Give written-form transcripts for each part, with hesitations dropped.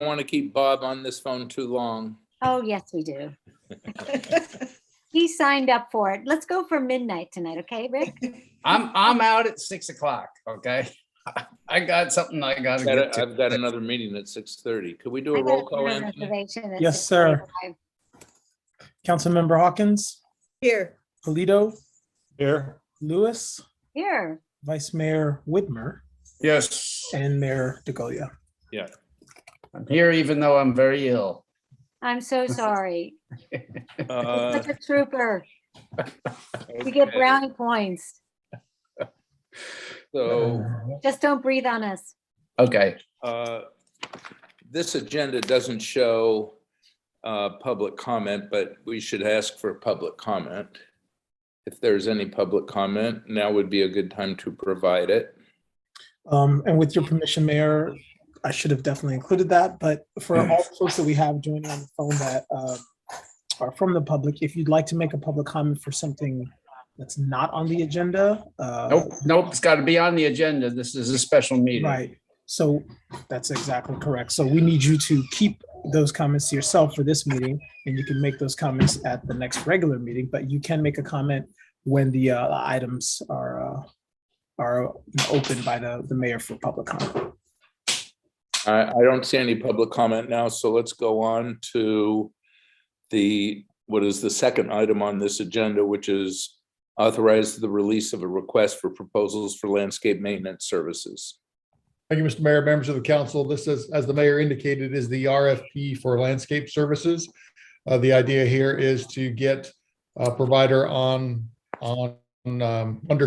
want to keep Bob on this phone too long. Oh, yes, we do. He signed up for it. Let's go for midnight tonight, okay, Rick? I'm out at 6 o'clock. Okay. I got something I gotta get to. I've got another meeting at 6:30. Could we do a I got roll call, dinner Anthony? reservation at Yes, sir. 6:45. Councilmember Hawkins, Here. Polito, Here. Lewis, Here, Vice Mayor Whitmer, Yes, and Mayor DeGolia. Yeah. I'm here even though I'm very ill. I'm so sorry. Uh, Such a trooper. You get okay. brownie points. So Just don't breathe on us. Okay. this agenda doesn't show public comment, but we should ask for public comment. If there's any public comment, now would be a good time to provide it. And with your permission, Mayor, I should have definitely included that, but for all the folks that we have joining on the phone that are from the public, if you'd like to make a public comment for something that's not on the agenda. Nope, it's got to be on the agenda. This is a special meeting. Right, so that's exactly correct. So we need you to keep those comments to yourself for this meeting, and you can make those comments at the next regular meeting, but you can make a comment when the items are opened by the mayor for public comment. I don't see any public comment now, so let's go on to what is the second item on this agenda, which is authorize the release of a request for proposals for landscape maintenance services. Thank you, Mr. Mayor, members of the council. This is, as the mayor indicated, is the RFP for landscape services. The idea here is to get a provider under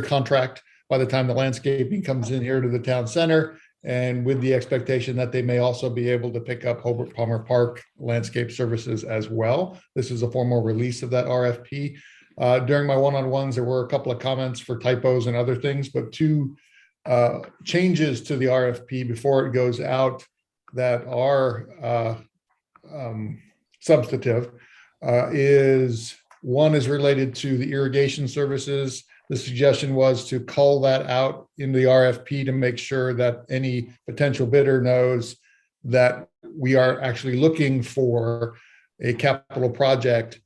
contract by the time the landscaping comes in here to the town center, and with the expectation that they may also be able to pick up Hobart Palmer Park landscape services as well. This is a formal release of that RFP. During my one-on-ones, there were a couple of comments for typos and other things, but two changes to the RFP before it goes out that are substantive is one is related to the irrigation services. The suggestion was to call that out in the RFP to make sure that any potential bidder knows that we are actually looking for a capital project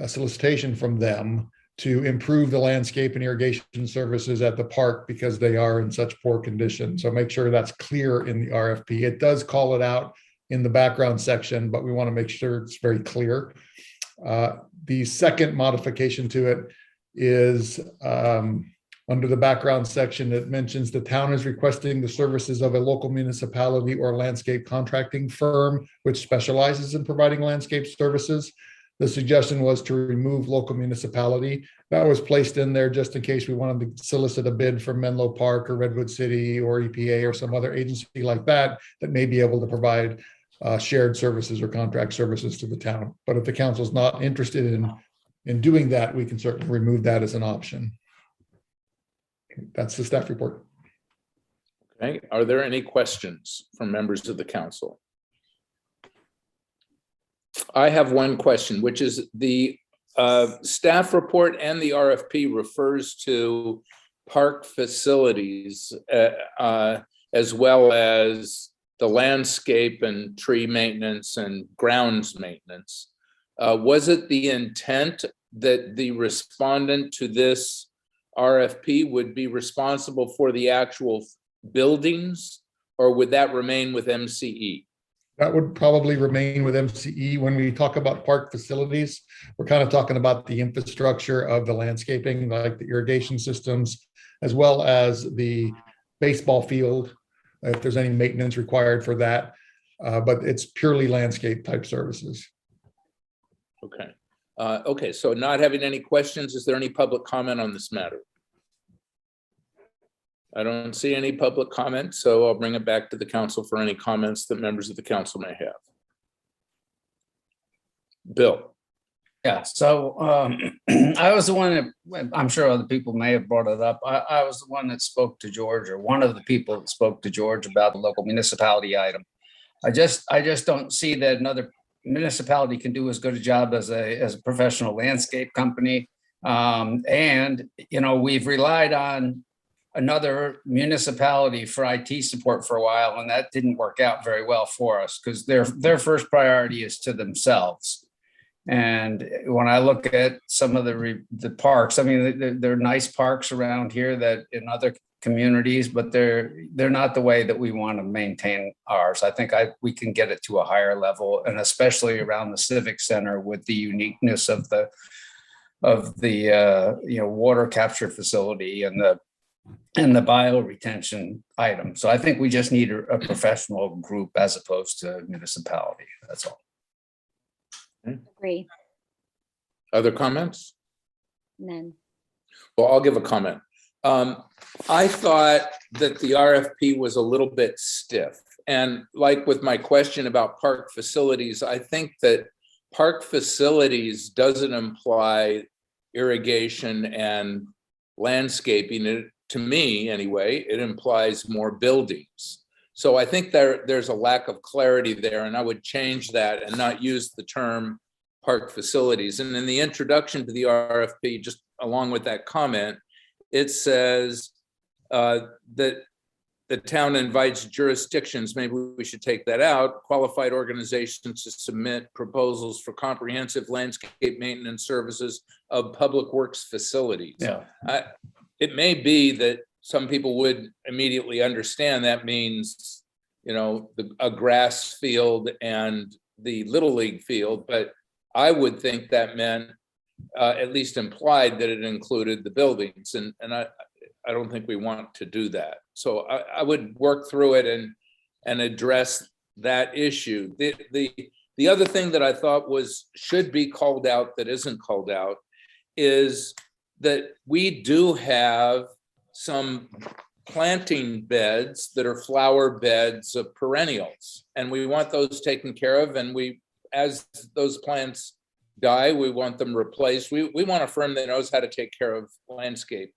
solicitation from them to improve the landscape and irrigation services at the park because they are in such poor condition. So make sure that's clear in the RFP. It does call it out in the background section, but we want to make sure it's very clear. The second modification to it is under the background section, it mentions the town is requesting the services of a local municipality or landscape contracting firm, which specializes in providing landscape services. The suggestion was to remove local municipality. That was placed in there just in case we wanted to solicit a bid from Menlo Park or Redwood City or EPA or some other agency like that may be able to provide shared services or contract services to the town. But if the council's not interested in doing that, we can certainly remove that as an option. That's the staff report. Okay, are there any questions from members of the council? I have one question, which is the staff report and the RFP refers to park facilities as well as the landscape and tree maintenance and grounds maintenance. Was it the intent that the respondent to this RFP would be responsible for the actual buildings, or would that remain with MCE? That would probably remain with MCE. When we talk about park facilities, we're kind of talking about the infrastructure of the landscaping, like the irrigation systems, as well as the baseball field, if there's any maintenance required for that. But it's purely landscape type services. Okay. Okay, so not having any questions, is there any public comment on this matter? I don't see any public comment, so I'll bring it back to the council for any comments that members of the council may have. Bill. Yeah, so I was the one that, I'm sure other people may have brought it up. I was the one that spoke to George, or one of the people that spoke to George about the local municipality item. I just don't see that another municipality can do as good a job as a professional landscape company. And, you know, we've relied on another municipality for IT support for a while, and that didn't work out very well for us because their first priority is to themselves. And when I look at some of the parks, I mean, they're nice parks around here that in other communities, but they're not the way that we want to maintain ours. I think we can get it to a higher level, and especially around the Civic Center with the uniqueness of the water capture facility and the bioretention item. So I think we just need a professional group as opposed to a municipality. That's all. Agree. Other comments? None. Well, I'll give a comment. I thought that the RFP was a little bit stiff. And like with my question about park facilities, I think that park facilities doesn't imply irrigation and landscaping. To me, anyway, it implies more buildings. So I think there's a lack of clarity there, and I would change that and not use the term park facilities. And in the introduction to the RFP, just along with that comment, it says that the town invites jurisdictions, maybe we should take that out, qualified organizations to submit proposals for comprehensive landscape maintenance services of public works facilities. Yeah. It may be that some people would immediately understand that means, a grass field and the Little League field, but I would think that meant at least implied that it included the buildings, and I don't think we want to do that. So I would work through it and address that issue. The other thing that I thought should be called out that isn't called out is that we do have some planting beds that are flower beds of perennials, and we want those taken care of. And as those plants die, we want them replaced. We want a firm that knows how to take care of landscape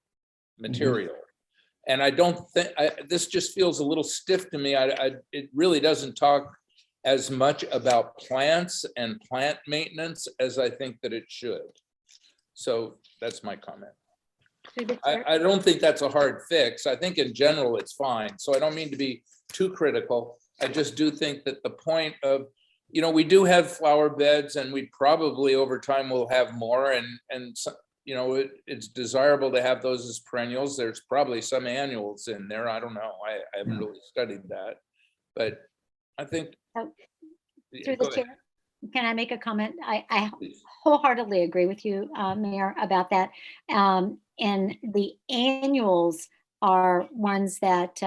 material. Mm-hmm. And I don't think, this just feels a little stiff to me. It really doesn't talk as much about plants and plant maintenance as I think that it should. So that's my comment. I don't think that's a hard fix. I think in general it's fine. So I don't mean to be too critical. I just do think that the point of, we do have flower beds, and we probably over time will have more. And it's desirable to have those as perennials. There's probably some annuals in there. I don't know. I haven't really studied that, but I think. Through the chair, can I make a comment? I wholeheartedly agree with you, Mayor, about that. And the annuals are ones that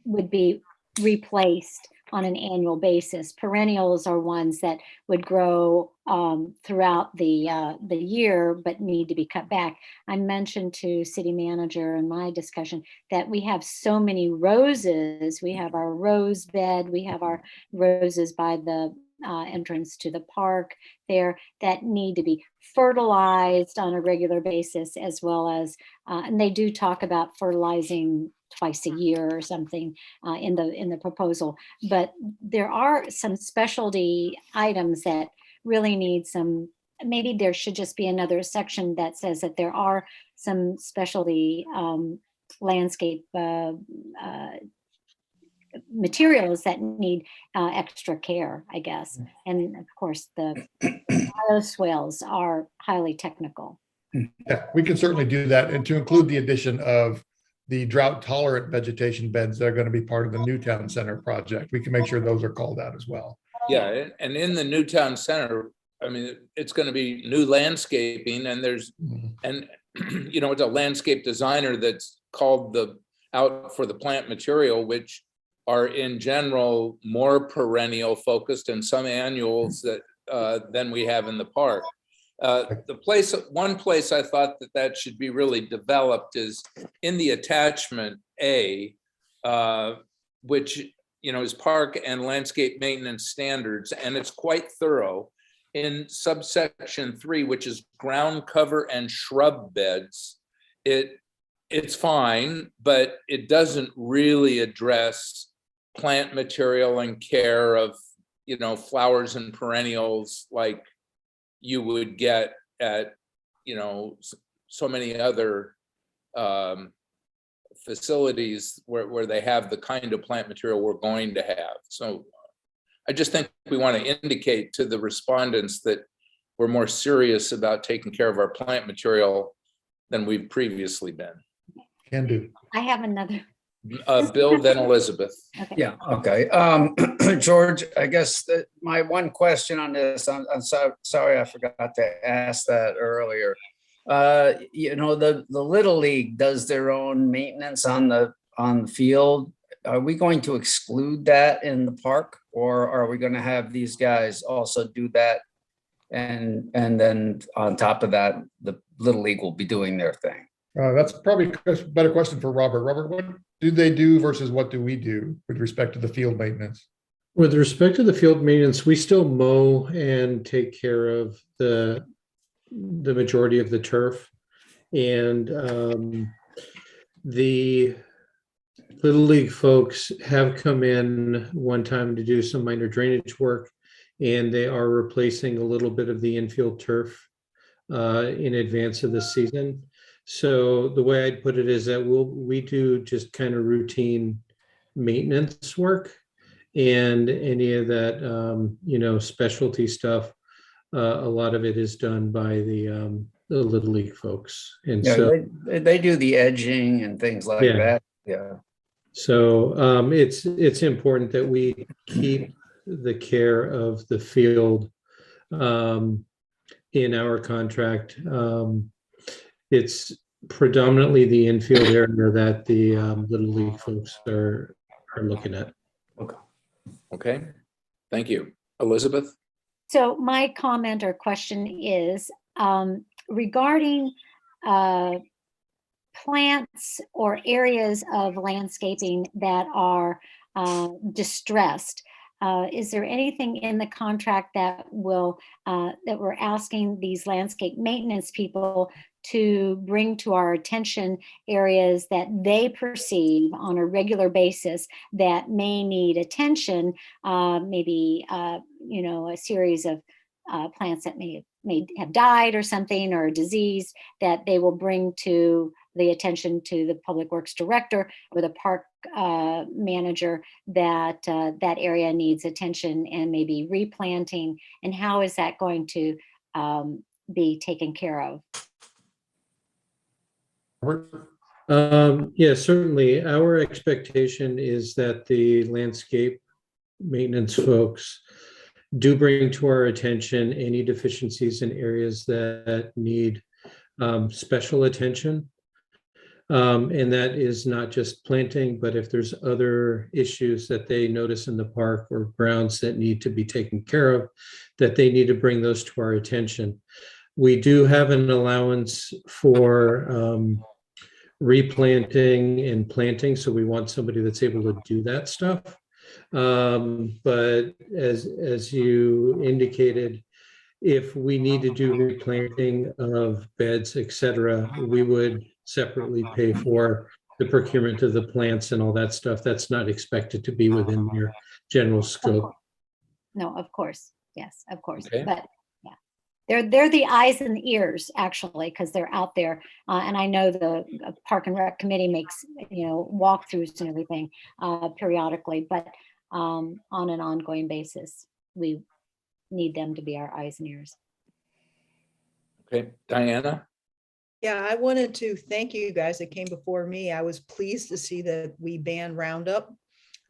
would be replaced on an annual basis. Perennials are ones that would grow throughout the year, but need to be cut back. I mentioned to city manager in my discussion that we have so many roses. We have our rose bed. We have our roses by the entrance to the park there that need to be fertilized on a regular basis, as well as, and they do talk about fertilizing twice a year or something in the proposal. But there are some specialty items that really need some, maybe there should just be another section that says that there are some specialty landscape materials that need extra care, I guess. And of course, the bioswales are highly technical. Yeah, we can certainly do that, and to include the addition of the drought tolerant vegetation beds that are going to be part of the Newtown Center project. We can make sure those are called out as well. Yeah, and in the Newtown Center, I mean, it's going to be new landscaping, and there's, and it's a landscape designer that's called out for the plant material, which are in general more perennial focused and some annuals that than we have in the park. One place I thought that should be really developed is in the attachment A, which is park and landscape maintenance standards, and it's quite thorough. In subsection 3, which is ground cover and shrub beds, it's fine, but it doesn't really address plant material and care of flowers and perennials like you would get at so many other facilities where they have the kind of plant material we're going to have. So I just think we want to indicate to the respondents that we're more serious about taking care of our plant material than we've previously been. Can do. I have another. Bill, then Elizabeth. Okay. Yeah, okay. George, I guess that my one question on this, I'm sorry, I forgot to ask that earlier. The Little League does their own maintenance on the field. Are we going to exclude that in the park, or are we going to have these guys also do that? And then on top of that, the Little League will be doing their thing. That's probably a better question for Robert. Robert, what do they do versus what do we do with respect to the field maintenance? With respect to the field maintenance, we still mow and take care of the majority of the turf. And the Little League folks have come in one time to do some minor drainage work, and they are replacing a little bit of the infield turf in advance of the season. So the way I'd put it is that we do just kind of routine maintenance work, and any of that specialty stuff, a lot of it is done by the Little League folks. And Yeah, so they do the edging and things like Yeah. that. Yeah. So it's important that we keep the care of the field in our contract. It's predominantly the infield area that the Little League folks are looking at. Okay, thank you. Elizabeth? So my comment or question is regarding plants or areas of landscaping that are distressed. Is there anything in the contract that will that we're asking these landscape maintenance people to bring to our attention areas that they perceive on a regular basis that may need attention? Maybe a series of plants that may have died or something, or a disease, that they will bring to the attention to the public works director or the park manager that that area needs attention and maybe replanting. And how is that going to be taken care of? Yeah, certainly. Our expectation is that the landscape maintenance folks do bring to our attention any deficiencies in areas that need special attention. And that is not just planting, but if there's other issues that they notice in the park or grounds that need to be taken care of, that they need to bring those to our attention. We do have an allowance for replanting and planting, so we want somebody that's able to do that stuff. But as you indicated, if we need to do replanting of beds, et cetera, we would separately pay for the procurement of the plants and all that stuff. That's not expected to be within your general scope. No, of course. Yes, of course. Okay. But yeah, they're the eyes and the ears, actually, because they're out there. And I know the Park and Rec Committee makes, walkthroughs and everything periodically, but on an ongoing basis, we need them to be our eyes and ears. Okay, Diana? Yeah, I wanted to thank you guys that came before me. I was pleased to see that we banned Roundup,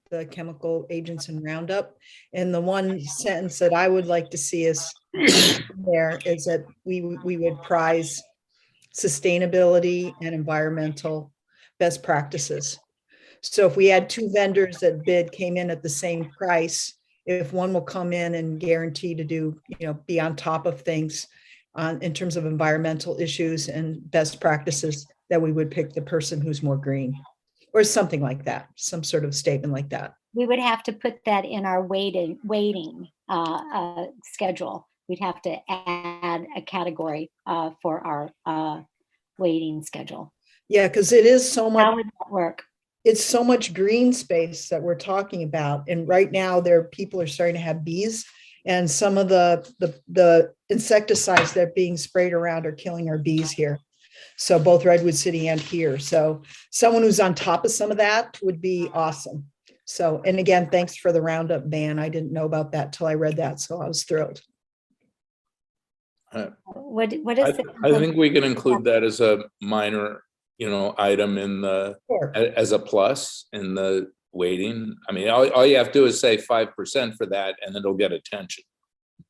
the chemical agents in Roundup. And the one sentence that I would like to see us there is that we would prize sustainability and environmental best practices. So if we had two vendors that came in at the same price, if one will come in and guarantee to do, be on top of things in terms of environmental issues and best practices, that we would pick the person who's more green, or something like that, some sort of statement like that. We would have to put that in our waiting schedule. We'd have to add a category for our waiting schedule. Yeah, because it is so much. How would that work? It's so much green space that we're talking about. And right now people are starting to have bees, and some of the insecticides that are being sprayed around are killing our bees here. So both Redwood City and here. So someone who's on top of some of that would be awesome. So, and again, thanks for the roundup ban. I didn't know about that till I read that. So I was thrilled. What I, is it? I think we can include that as a minor, item in the, Sure. as a plus in the weighting. I mean, all you have to do is say 5% for that, and then it'll get attention.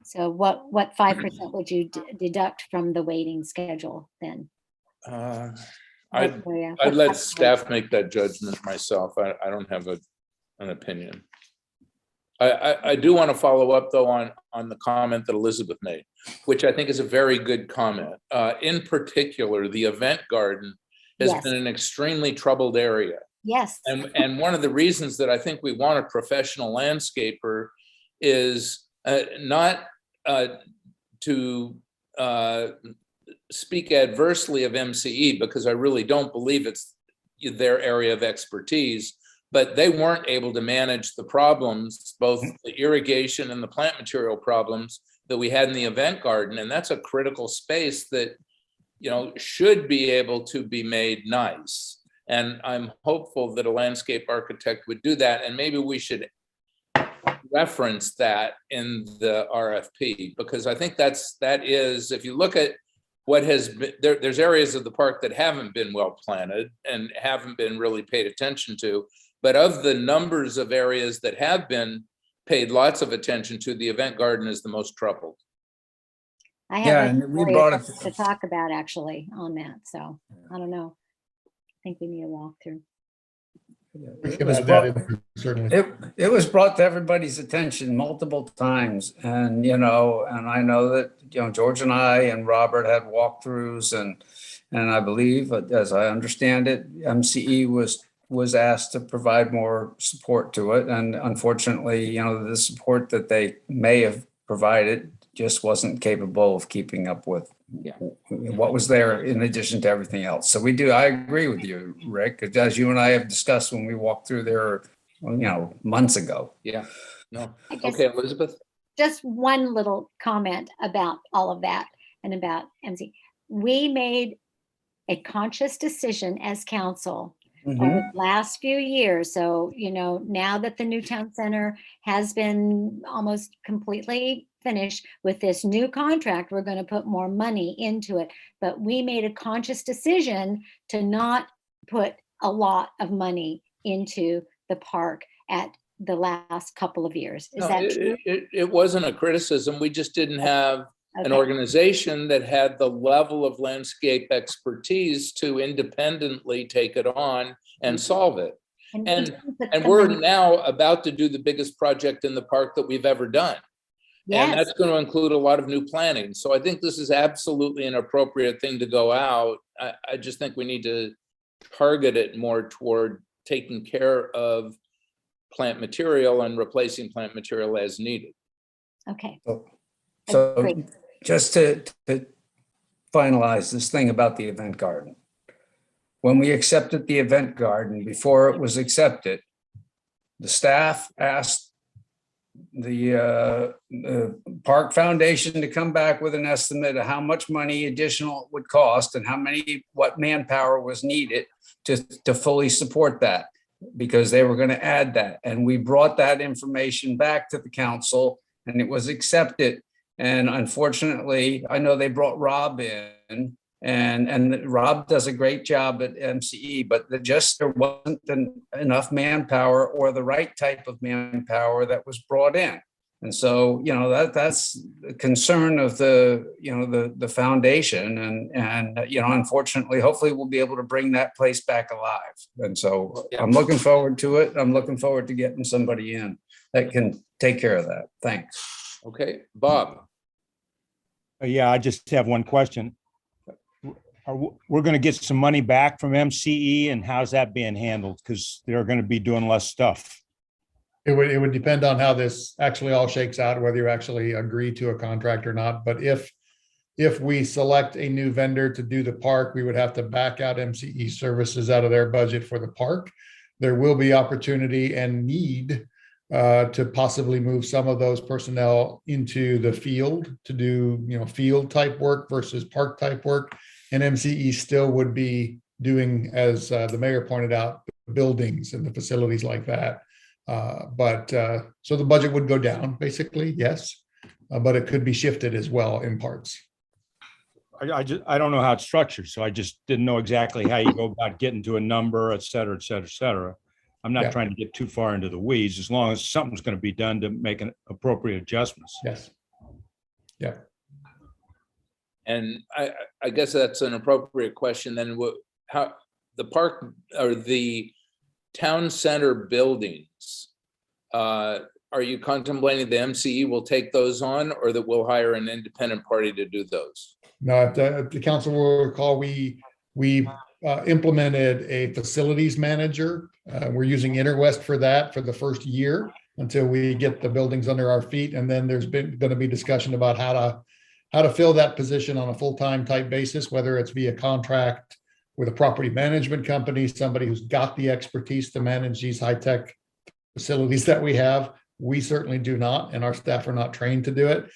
So what 5% would you deduct from the weighting schedule then? I'd let staff make that judgment myself. I don't have an opinion. I do want to follow up though on the comment that Elizabeth made, which I think is a very good comment. In particular, the event garden has Yes. been an extremely troubled area. Yes. And one of the reasons that I think we want a professional landscaper is not to speak adversely of MCE, because I really don't believe it's their area of expertise, but they weren't able to manage the problems, both the irrigation and the plant material problems that we had in the event garden. And that's a critical space that, should be able to be made nice. And I'm hopeful that a landscape architect would do that. And maybe we should reference that in the RFP, because I think that is, if you look at what has been, there's areas of the park that haven't been well planted and haven't been really paid attention to. But of the numbers of areas that have been paid lots of attention to, the event garden is the most troubled. I Yeah, have and we brought it to talk about actually on that. So I don't know. I think we need a walkthrough. We can add that in, certainly. It was brought to everybody's attention multiple times, and and I know that George and I and Robert had walkthroughs, and I believe, as I understand it, MCE was asked to provide more support to it, and unfortunately, the support that they may have provided just wasn't capable of keeping up with what was there in addition to everything else. So I agree with you, Rick, as you and I have discussed when we walked through there, months ago. Yeah. No. Okay, Elizabeth. Just one little comment about all of that and about MC. We made a conscious decision as council over the last few years. So, now that the new town center has been almost completely finished with this new contract, we're going to put more money into it. But we made a conscious decision to not put a lot of money into the park at the last couple of years. Is that true? It wasn't a criticism. We just didn't have an Okay. organization that had the level of landscape expertise to independently take it on and solve it. And we're now about to do the biggest project in the park that we've ever done. And Yes. that's going to include a lot of new planning. So I think this is absolutely an appropriate thing to go out. I just think we need to target it more toward taking care of plant material and replacing plant material as needed. Okay. So Great. just to finalize this thing about the event garden. When we accepted the event garden, before it was accepted, the staff asked the Park Foundation to come back with an estimate of how much money additional it would cost and what manpower was needed to fully support that, because they were going to add that. And we brought that information back to the council and it was accepted. And unfortunately, I know they brought Rob in, and Rob does a great job at MCE, but there wasn't enough manpower or the right type of manpower that was brought in. And so, that's the concern of the foundation. And unfortunately, hopefully we'll be able to bring that place back alive. And so I'm looking forward to it. I'm looking forward to getting somebody in that can take care of that. Thanks. Okay, Bob. Yeah, I just have one question. We're going to get some money back from MCE, and how's that being handled? Because they're going to be doing less stuff. It would depend on how this actually all shakes out, whether you actually agree to a contract or not. But if we select a new vendor to do the park, we would have to back out MCE services out of their budget for the park. There will be opportunity and need to possibly move some of those personnel into the field to do, field type work versus park type work. And MCE still would be doing, as the mayor pointed out, the buildings and the facilities like that. So the budget would go down, basically, yes, but it could be shifted as well in parts. I don't know how it's structured, so I just didn't know exactly how you go about getting to a number, et cetera, et cetera, et cetera. I'm not Yeah. trying to get too far into the weeds, as long as something's going to be done to make an appropriate adjustments. Yes. Yeah. And I guess that's an appropriate question then. How the park or the town center buildings, are you contemplating the MCE will take those on, or that we'll hire an independent party to do those? No, if the council will recall, we implemented a facilities manager. We're using Interwest for that for the first year until we get the buildings under our feet. And then there's going to be discussion about how to fill that position on a full-time type basis, whether it's via contract with a property management company, somebody who's got the expertise to manage these high-tech facilities that we have. We certainly do not, and our staff are not trained to do it.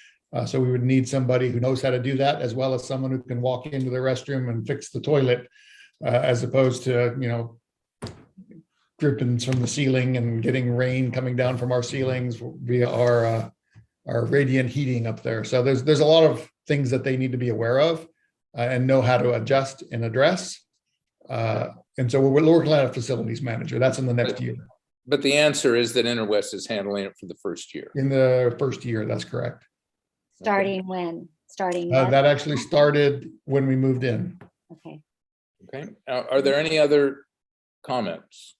So we would need somebody who knows how to do that, as well as someone who can walk into the restroom and fix the toilet, as opposed to, drippings from the ceiling and getting rain coming down from our ceilings via our radiant heating up there. So there's a lot of things that they need to be aware of and know how to adjust and address. And so we're looking at a facilities manager. That's in the next year. But the answer is that Interwest is handling it for the first year. In the first year, that's correct. Starting when? Starting? That actually started when we moved in. Okay. Okay. Are there any other comments?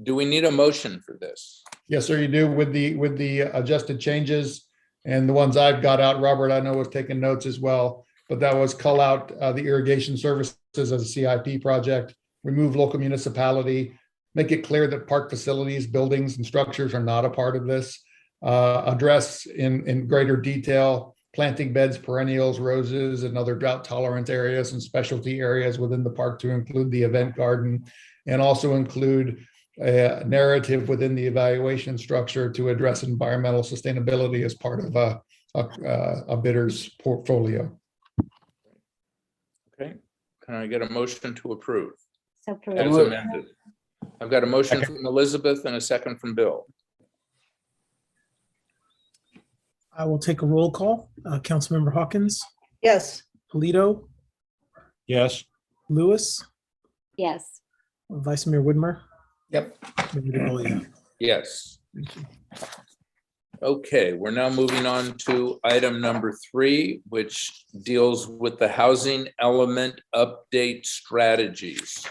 Do we need a motion for this? Yes, sir, you do, with the adjusted changes, and the ones I've got out, Robert, I know was taking notes as well, but that was call out the irrigation services as a CIP project, remove local municipality, make it clear that park facilities, buildings, and structures are not a part of this, address in greater detail planting beds, perennials, roses, and other drought tolerant areas and specialty areas within the park to include the event garden, and also include a narrative within the evaluation structure to address environmental sustainability as part of a bidder's portfolio. Okay. Can I get a motion to approve? So As amended. I've got a motion from Elizabeth and a second from Bill. I will take a roll call. Councilmember Hawkins, Yes. Polito, Yes, Lewis, yes. Vice Mayor Whitmer. Yep. Mayor DeGolia. Yes. Okay, we're now moving on to item number 3, which deals with the housing element update strategies.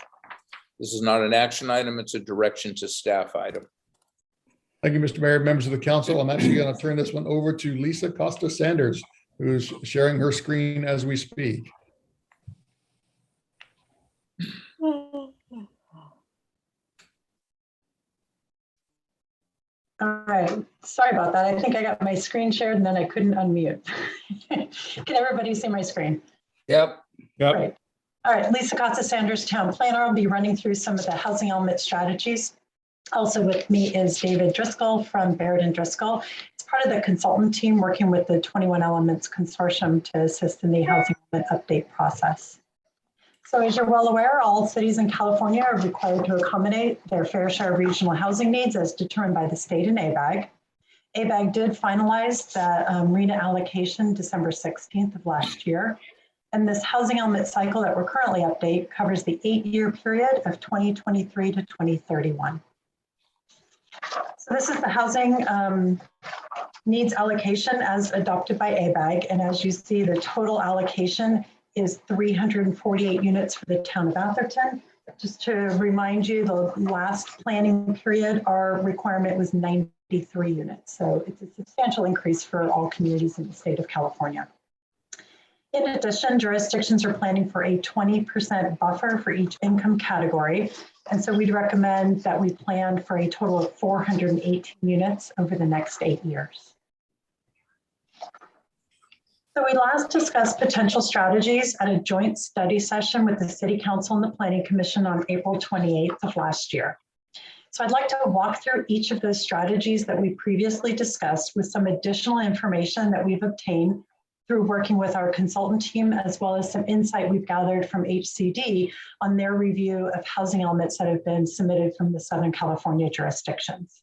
This is not an action item, it's a direction to staff item. Thank you, Mr. Mayor, members of the council. I'm actually going to turn this one over to Lisa Costa Sanders, who's sharing her screen as we speak. All right, sorry about that. I think I got my screen shared and then I couldn't unmute. Can everybody see my screen? Yep. yep. Great. All right, Lisa Costa Sanders, Town Planner. I'll be running through some of the housing element strategies. Also with me is David Driscoll from Baird and Driscoll. It's part of the consultant team working with the 21 Elements Consortium to assist in the housing element update process. So as you're well aware, all cities in California are required to accommodate their fair share of regional housing needs as determined by the state and ABAG. ABAG did finalize the RENA allocation December 16th of last year. And this housing element cycle that we're currently update covers the 8-year period of 2023 to 2031. So this is the housing needs allocation as adopted by ABAG. And as you see, the total allocation is 348 units for the town of Atherton. Just to remind you, the last planning period, our requirement was 93 units. So it's a substantial increase for all communities in the state of California. In addition, jurisdictions are planning for a 20% buffer for each income category. And so we'd recommend that we plan for a total of 418 units over the next 8 years. So we last discussed potential strategies at a joint study session with the City Council and the Planning Commission on April 28th of last year. So I'd like to walk through each of those strategies that we previously discussed with some additional information that we've obtained through working with our consultant team, as well as some insight we've gathered from HCD on their review of housing elements that have been submitted from the Southern California jurisdictions.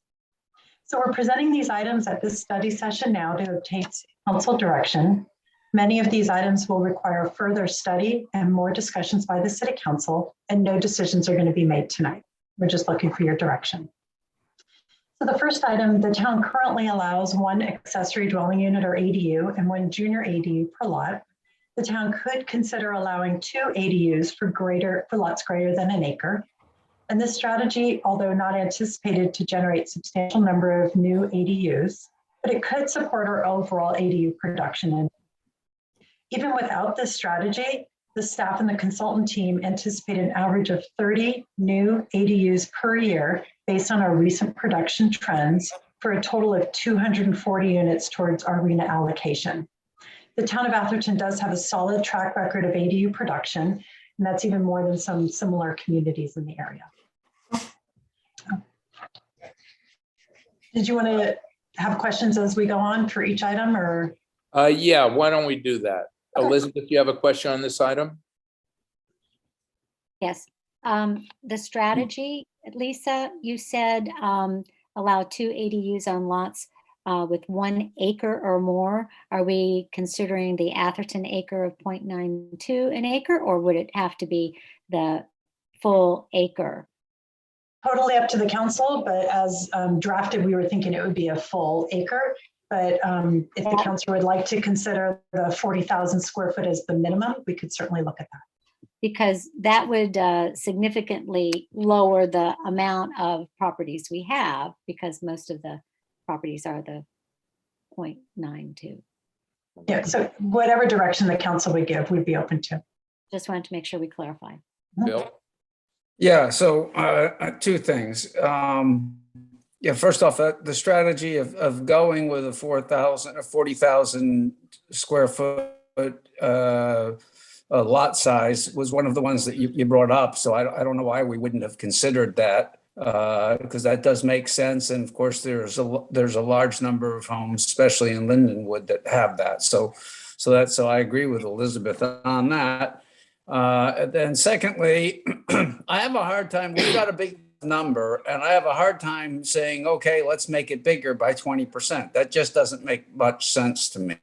So we're presenting these items at this study session now to obtain council direction. Many of these items will require further study and more discussions by the City Council, and no decisions are going to be made tonight. We're just looking for your direction. So the first item, the town currently allows one accessory dwelling unit or ADU and one junior ADU per lot. The town could consider allowing 2 ADUs for lots greater than an acre. And this strategy, although not anticipated to generate substantial number of new ADUs, but it could support our overall ADU production. And even without this strategy, the staff and the consultant team anticipate an average of 30 new ADUs per year based on our recent production trends, for a total of 240 units towards our RENA allocation. The town of Atherton does have a solid track record of ADU production, and that's even more than some similar communities in the area. Did you want to have questions as we go on for each item, or? Yeah, why don't we do that? Okay. Elizabeth, you have a question on this item? Yes. The strategy, Lisa, you said allow 2 ADUs on lots with 1 acre or more. Are we considering the Atherton acre of 0.92 an acre, or would it have to be the full acre? Totally up to the council, but as drafted, we were thinking it would be a full acre. But if the council would like to consider the 40,000 square foot as the minimum, we could certainly look at that. Because that would significantly lower the amount of properties we have, because most of the properties are the 0.92. Yeah, so whatever direction the council would give, we'd be open to. Just wanted to make sure we clarify. Bill? Yeah, so 2 things. Yeah, first off, the strategy of going with a 4,000 or 40,000 square foot lot size was one of the ones that you brought up. So I don't know why we wouldn't have considered that, because that does make sense. And of course, there's a large number of homes, especially in Lindenwood, that have that. So I agree with Elizabeth on that. And then secondly, I have a hard time, we've got a big number, and I have a hard time saying, okay, let's make it bigger by 20%. That just doesn't make much sense to me.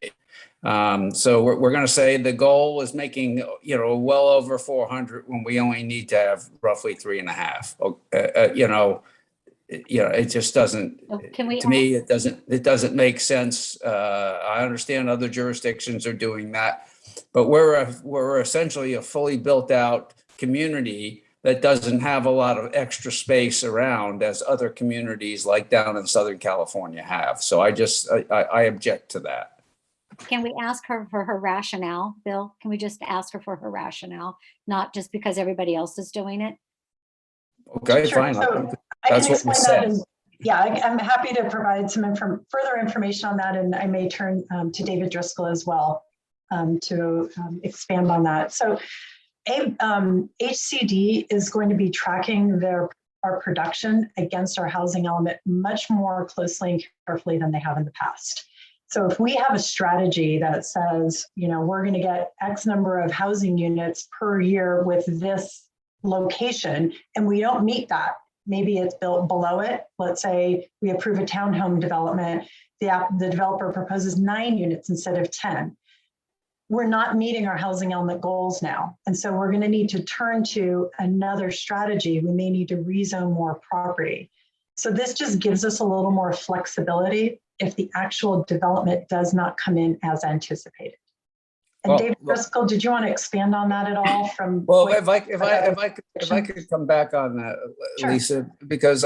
So we're going to say the goal is making, well over 400 when we only need to have roughly 3.5. It just doesn't, Can we to me, it doesn't make sense. I understand other jurisdictions are doing that, but we're essentially a fully built out community that doesn't have a lot of extra space around as other communities like down in Southern California have. So I object to that. Can we ask her for her rationale, Bill? Can we just ask her for her rationale, not just because everybody else is doing it? Okay, Sure. fine. So That's what we said. I'm happy to provide some further information on that, and I may turn to David Driscoll as well to expand on that. So HCD is going to be tracking our production against our housing element much more closely and carefully than they have in the past. So if we have a strategy that says, we're going to get X number of housing units per year with this location, and we don't meet that, maybe it's built below it. Let's say we approve a townhome development, the developer proposes 9 units instead of 10. We're not meeting our housing element goals now. And so we're going to need to turn to another strategy. We may need to rezone more property. So this just gives us a little more flexibility if the actual development does not come in as anticipated. And David Driscoll, did you want to expand on that at all? If I could come back on that, Sure. Lisa, because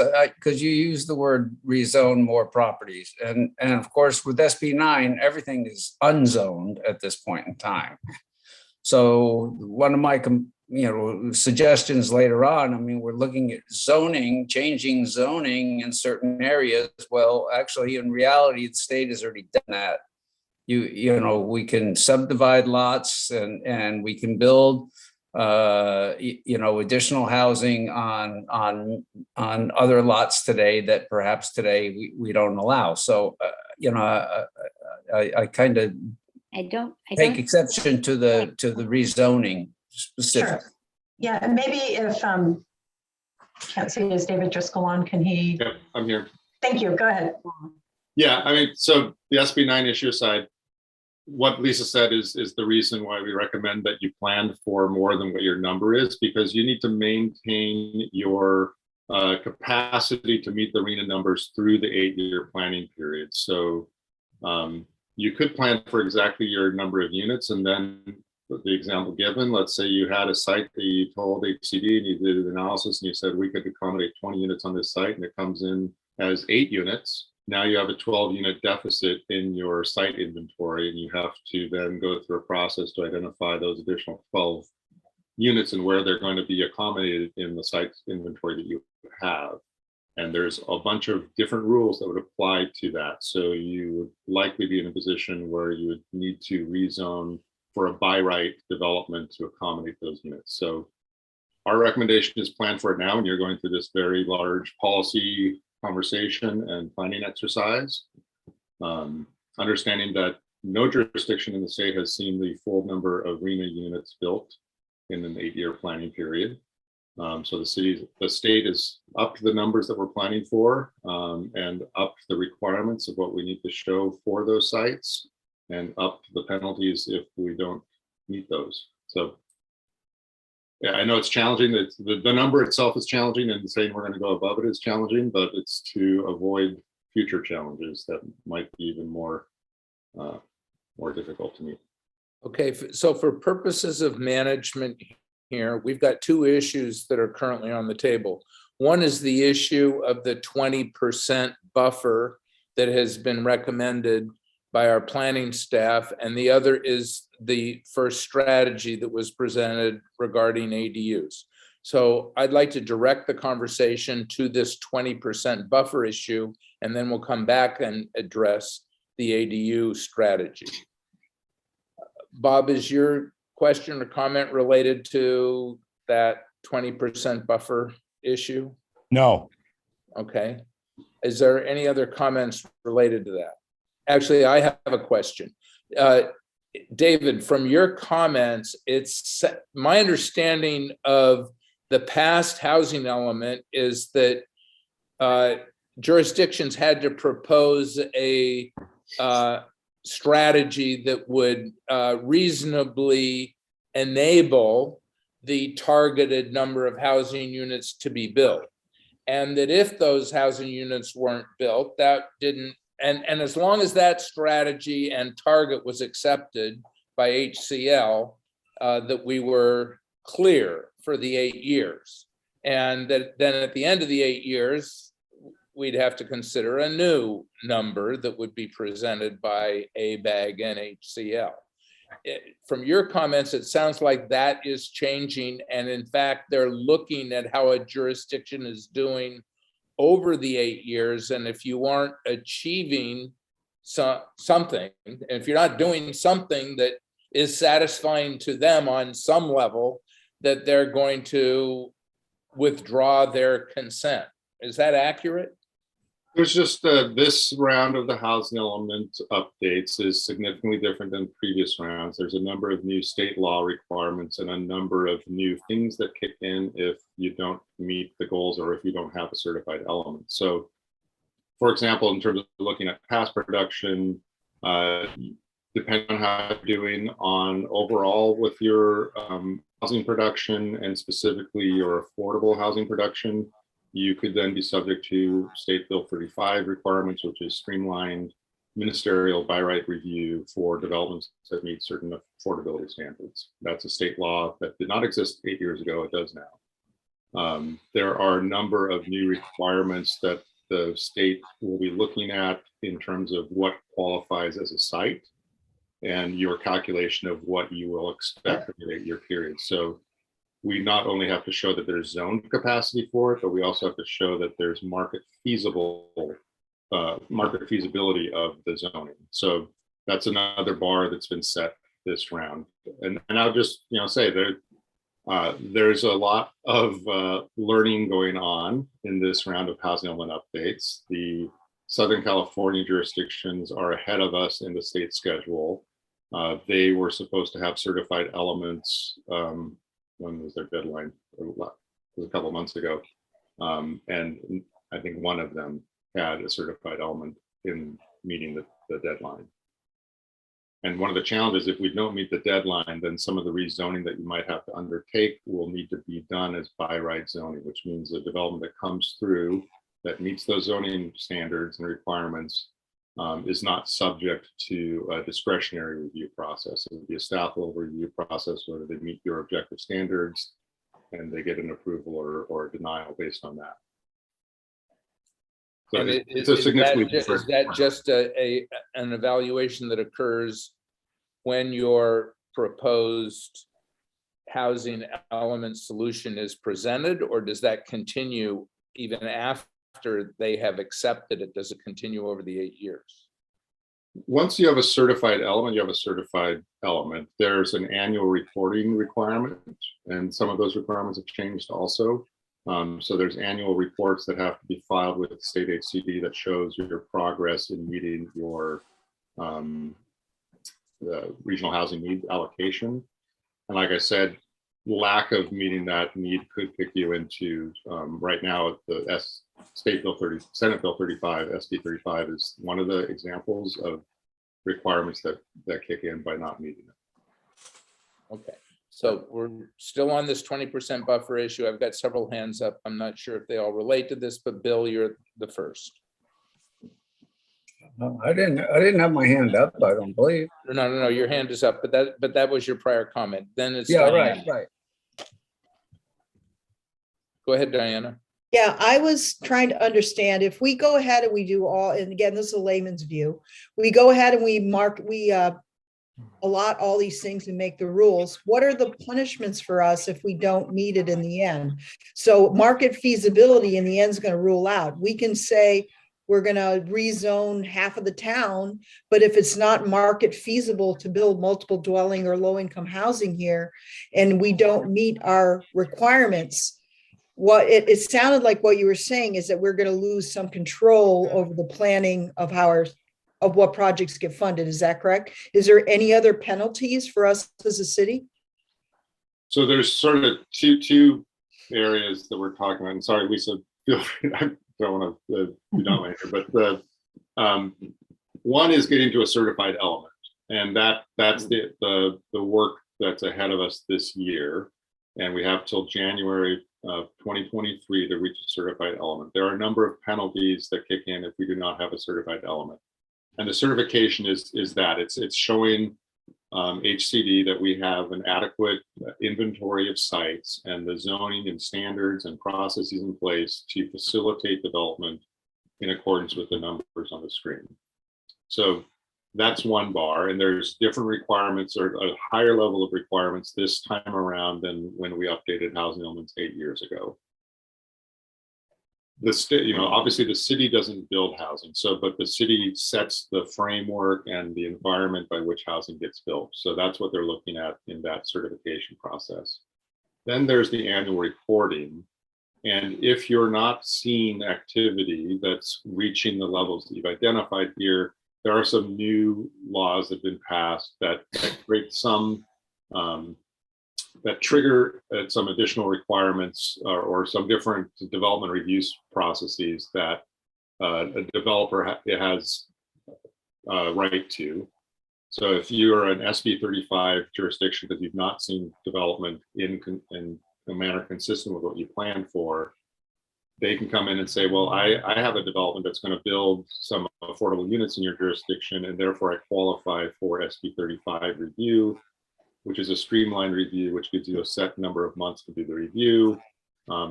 you used the word rezone more properties, and of course with SB 9 everything is unzoned at this point in time. So one of my suggestions later on, we're looking at changing zoning in certain areas. Well, actually, in reality, the state has already done that. We can subdivide lots and we can build, additional housing on other lots today that perhaps today we don't allow. So, I kind of I don't. Take exception to the rezoning specific. Sure. Yeah, and maybe if, can't see, is David Driscoll on? Can he? Yep, I'm here. Thank you. Go ahead. Yeah, I mean, so the SB 9 issue aside, what Lisa said is the reason why we recommend that you plan for more than what your number is, because you need to maintain your capacity to meet the RENA numbers through the 8-year planning period. So you could plan for exactly your number of units, and then the example given, let's say you had a site that you told HCD and you did an analysis and you said we could accommodate 20 units on this site and it comes in as 8 units. Now you have a 12-unit deficit in your site inventory, and you have to then go through a process to identify those additional 12 units and where they're going to be accommodated in the site inventory that you have. And there's a bunch of different rules that would apply to that. So you would likely be in a position where you would need to rezone for a by right development to accommodate those units. So our recommendation is plan for it now, and you're going through this very large policy conversation and planning exercise. Understanding that no jurisdiction in the state has seen the full number of RENA units built in an 8-year planning period. So the state is up to the numbers that we're planning for, and up to the requirements of what we need to show for those sites, and up to the penalties if we don't meet those. So yeah, I know it's challenging. The number itself is challenging, and saying we're going to go above it is challenging, but it's to avoid future challenges that might be even more difficult to meet. Okay, so for purposes of management here, we've got 2 issues that are currently on the table. One is the issue of the 20% buffer that has been recommended by our planning staff, and the other is the first strategy that was presented regarding ADUs. So I'd like to direct the conversation to this 20% buffer issue, and then we'll come back and address the ADU strategy. Bob, is your question or comment related to that 20% buffer issue? No. Okay. Is there any other comments related to that? Actually, I have a question. David, from your comments, it's my understanding of the past housing element is that jurisdictions had to propose a strategy that would reasonably enable the targeted number of housing units to be built. And that if those housing units weren't built, that didn't, and as long as that strategy and target was accepted by HCL, that we were clear for the 8 years. And that then at the end of the 8 years, we'd have to consider a new number that would be presented by ABAG and HCL. From your comments, it sounds like that is changing. And in fact, they're looking at how a jurisdiction is doing over the 8 years. And if you aren't achieving something, if you're not doing something that is satisfying to them on some level, that they're going to withdraw their consent. Is that accurate? There's just this round of the housing element updates is significantly different than previous rounds. There's a number of new state law requirements and a number of new things that kick in if you don't meet the goals or if you don't have a certified element. So, for example, in terms of looking at past production, depending on how you're doing on overall with your housing production and specifically your affordable housing production, you could then be subject to State Bill 35 requirements, which is streamlined ministerial by right review for developments that meet certain affordability standards. That's a state law that did not exist 8 years ago. It does now. There are a number of new requirements that the state will be looking at in terms of what qualifies as a site and your calculation of what you will expect in an 8-year period. So we not only have to show that there's zoned capacity for it, but we also have to show that there's market feasibility of the zoning. So that's another bar that's been set this round. And I'll just say there's a lot of learning going on in this round of housing element updates. The Southern California jurisdictions are ahead of us in the state schedule. They were supposed to have certified elements. When was their deadline? It was a couple of months ago. And I think one of them had a certified element in meeting the deadline. And one of the challenges, if we don't meet the deadline, then some of the rezoning that you might have to undertake will need to be done as by right zoning, which means the development that comes through that meets those zoning standards and requirements is not subject to a discretionary review process. It would be a staff level review process, whether they meet your objective standards and they get an approval or a denial based on that. So And it's a significantly is different. that just an evaluation that occurs when your proposed housing element solution is presented, or does that continue even after they have accepted it? Does it continue over the 8 years? Once you have a certified element, you have a certified element. There's an annual reporting requirement, and some of those requirements have changed also. So there's annual reports that have to be filed with the state HCD that shows your progress in meeting your the regional housing need allocation. And like I said, lack of meeting that need could kick you into right now the Senate Bill 35, SB 35 is one of the examples of requirements that kick in by not meeting it. Okay, so we're still on this 20% buffer issue. I've got several hands up. I'm not sure if they all relate to this, but Bill, you're the first. No, I didn't have my hand up, I don't believe. No, your hand is up, but that was your prior comment. Then it's Yeah, Diana. right. Go ahead, Diana. Yeah, I was trying to understand if we go ahead and we do all, and again, this is a layman's view, we go ahead and we allot all these things and make the rules. What are the punishments for us if we don't meet it in the end? So market feasibility in the end is going to rule out. We can say we're going to rezone half of the town, but if it's not market feasible to build multiple dwelling or low income housing here, and we don't meet our requirements, what it sounded like what you were saying is that we're going to lose some control over the planning of what projects get funded. Is that correct? Is there any other penalties for us as a city? So there's sort of two areas that we're talking about. And sorry, Lisa, feel free. I don't want to be done later, but the one is getting to a certified element, and that's the work that's ahead of us this year, and we have till January of 2023 to reach a certified element. There are a number of penalties that kick in if we do not have a certified element. And the certification is that it's showing HCD that we have an adequate inventory of sites and the zoning and standards and processes in place to facilitate development in accordance with the numbers on the screen. So that's one bar, and there's different requirements or a higher level of requirements this time around than when we updated housing elements 8 years ago. The state, obviously the city doesn't build housing, but the city sets the framework and the environment by which housing gets built. So that's what they're looking at in that certification process. Then there's the annual reporting. And if you're not seeing activity that's reaching the levels that you've identified here, there are some new laws that have been passed that create some that trigger some additional requirements or some different development reviews processes that a developer has right to. So if you are an SB 35 jurisdiction that you've not seen development in a manner consistent with what you planned for, they can come in and say, well, I have a development that's going to build some affordable units in your jurisdiction, and therefore I qualify for SB 35 review, which is a streamlined review, which gives you a set number of months to do the review.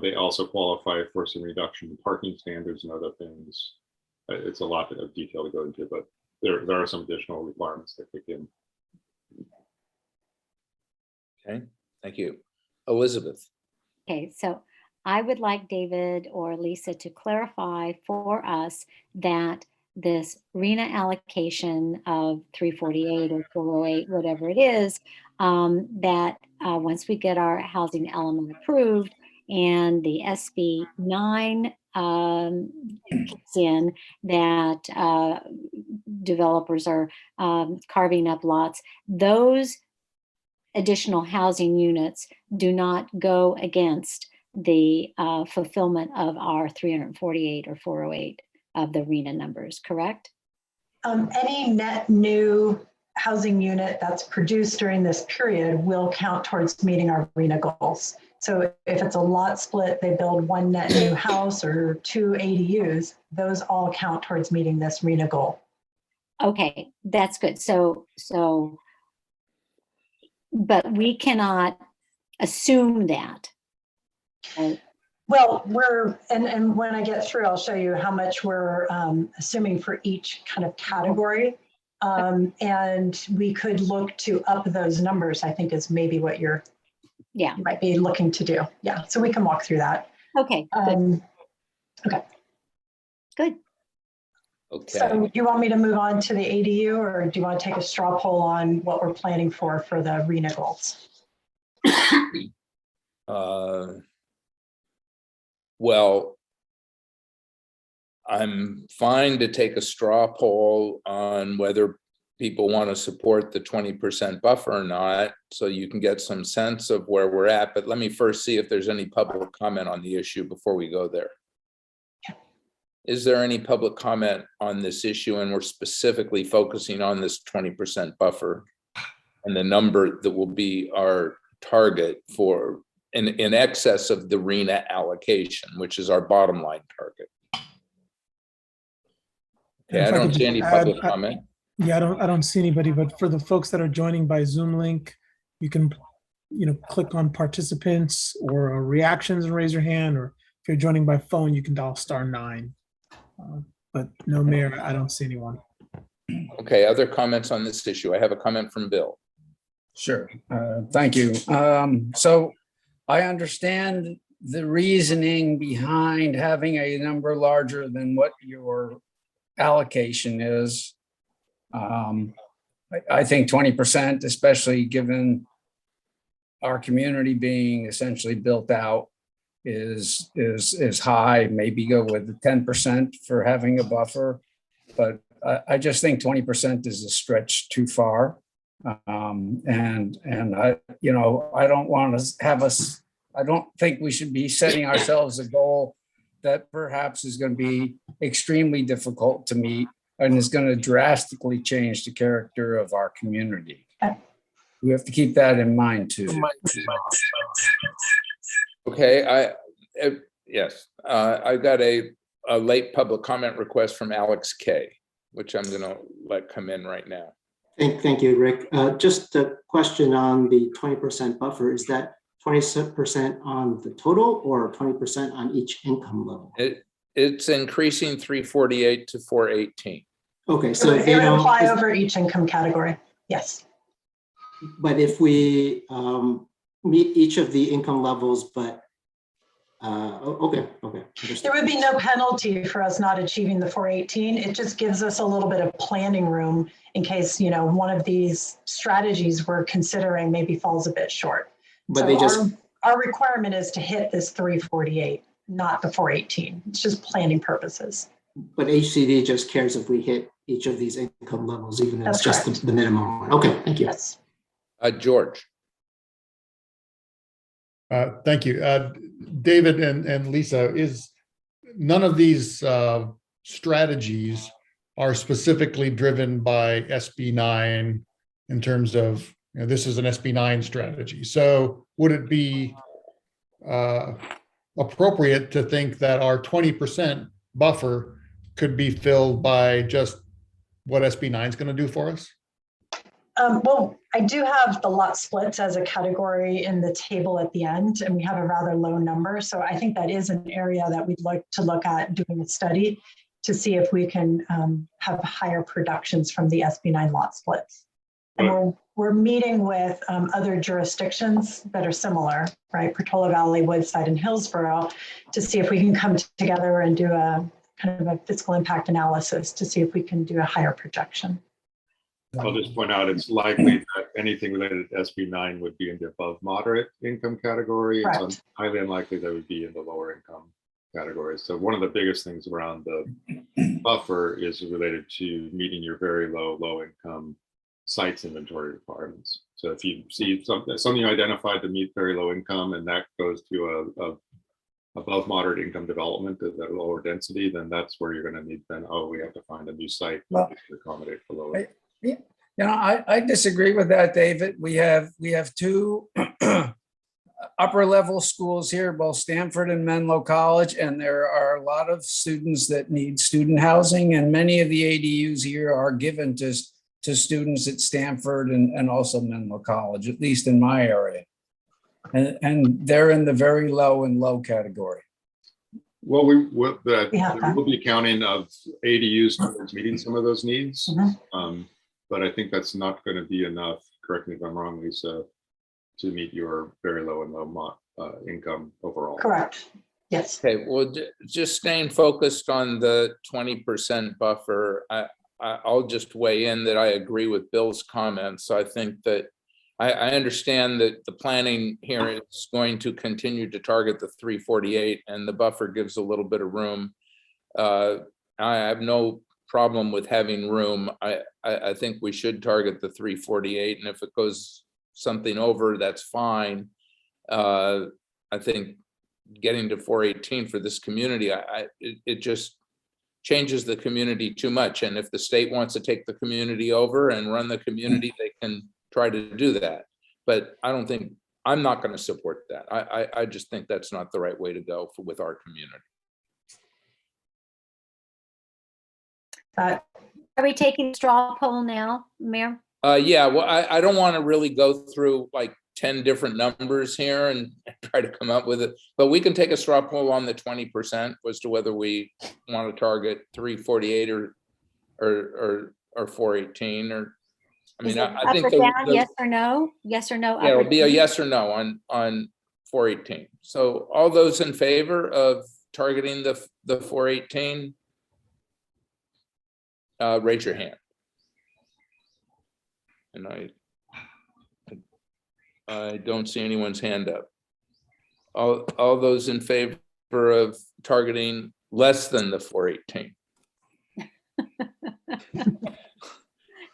They also qualify for some reduction in parking standards and other things. It's a lot of detail to go into, but there are some additional requirements that kick in. Okay, thank you. Elizabeth. Okay, so I would like David or Lisa to clarify for us that this RENA allocation of 348 or 408, whatever it is, that once we get our housing element approved and the SB 9 kicks in, that developers are carving up lots, those additional housing units do not go against the fulfillment of our 348 or 408 of the RENA numbers, correct? Any net new housing unit that's produced during this period will count towards meeting our RENA goals. So if it's a lot split, they build one net new house or 2 ADUs, those all count towards meeting this RENA goal. Okay, that's good. So, but we cannot assume that. Right? Well, and when I get through, I'll show you how much we're assuming for each kind of category. And we could look to up those numbers, I think is maybe what you might be looking to do. Yeah, so we can walk through that. Okay, good. Okay. Good. Okay. So do you want me to move on to the ADU, or do you want to take a straw poll on what we're planning for the RENA goals? Well, I'm fine to take a straw poll on whether people want to support the 20% buffer or not, so you can get some sense of where we're at. But let me first see if there's any public comment on the issue before we go there. Is there any public comment on this issue? And we're specifically focusing on this 20% buffer and the number that will be our target for in excess of the RENA allocation, which is our bottom line target. Okay, I don't see any public comment. Yeah, I don't see anybody, but for the folks that are joining by Zoom link, you can, click on participants or reactions and raise your hand, or if you're joining by phone, you can dial *9. But no, Mayor, I don't see anyone. Okay, other comments on this issue? I have a comment from Bill. Sure. Thank you. So I understand the reasoning behind having a number larger than what your allocation is. I think 20%, especially given our community being essentially built out, is high. Maybe go with the 10% for having a buffer, but I just think 20% is a stretch too far. And I don't want to have us. I don't think we should be setting ourselves a goal that perhaps is going to be extremely difficult to meet and is going to drastically change the character of our community. We have to keep that in mind too. Okay, yes, I got a late public comment request from Alex K, which I'm going to let come in right now. Thank you, Rick. Just a question on the 20% buffer. Is that 20% on the total or 20% on each income level? It's increasing 348 to 418. Okay, so it would apply over each income category. Yes. But if we meet each of the income levels, but okay. There would be no penalty for us not achieving the 418. It just gives us a little bit of planning room in case, one of these strategies we're considering maybe falls a bit short. But so our requirement is to hit this 348, not the 418. It's just planning purposes. But HCD just cares if we hit each of these income levels, even if it's just the minimum one. Okay, thank you. Yes. George. Thank you. David and Lisa, is none of these strategies are specifically driven by SB 9 in terms of, this is an SB 9 strategy. So would it be appropriate to think that our 20% buffer could be filled by just what SB 9 is going to do for us? Well, I do have the lot splits as a category in the table at the end, and we have a rather low number. So I think that is an area that we'd like to look at doing a study to see if we can have higher productions from the SB 9 lot splits. And we're meeting with other jurisdictions that are similar, right? Portola Valley, Woodside, and Hillsborough, to see if we can come together and do a kind of a fiscal impact analysis to see if we can do a higher projection. I'll just point out it's likely that anything related to SB 9 would be in the above moderate income category. Correct. It's highly unlikely that would be in the lower income. categories. So one of the biggest things around the buffer is related to meeting your very low income sites inventory requirements. So if you see something identified to meet very low income and that goes to a above moderate income development at a lower density, then that's where you're going to need then, oh, we have to find a new site Well, to accommodate for lower. You know, I disagree with that, David. We have two upper level schools here, both Stanford and Menlo College, and there are a lot of students that need student housing, and many of the ADUs here are given to students at Stanford and also Menlo College, at least in my area. And they're in the very low and low category. Well, we'll that. be counting of ADUs towards meeting some of those needs. But I think that's not going to be enough, correct me if I'm wrong, Lisa, to meet your very low and low income overall. Correct. Yes. Okay, well, just staying focused on the 20% buffer, I'll just weigh in that I agree with Bill's comments. I think that I understand that the planning here is going to continue to target the 348 and the buffer gives a little bit of room. I have no problem with having room. I think we should target the 348, and if it goes something over, that's fine. I think getting to 418 for this community, it just changes the community too much. And if the state wants to take the community over and run the community, they can try to do that. But I'm not going to support that. I just think that's not the right way to go with our community. Are we taking straw poll now, Mayor? Yeah, well, I don't want to really go through like 10 different numbers here and try to come up with it, but we can take a straw poll on the 20% as to whether we want to target 348 or 418, or I mean, I think yes or no? Yes or no? Yeah, it'll be a yes or no on 418. So all those in favor of targeting the 418, raise your hand. And I don't see anyone's hand up. All those in favor of targeting less than the 418.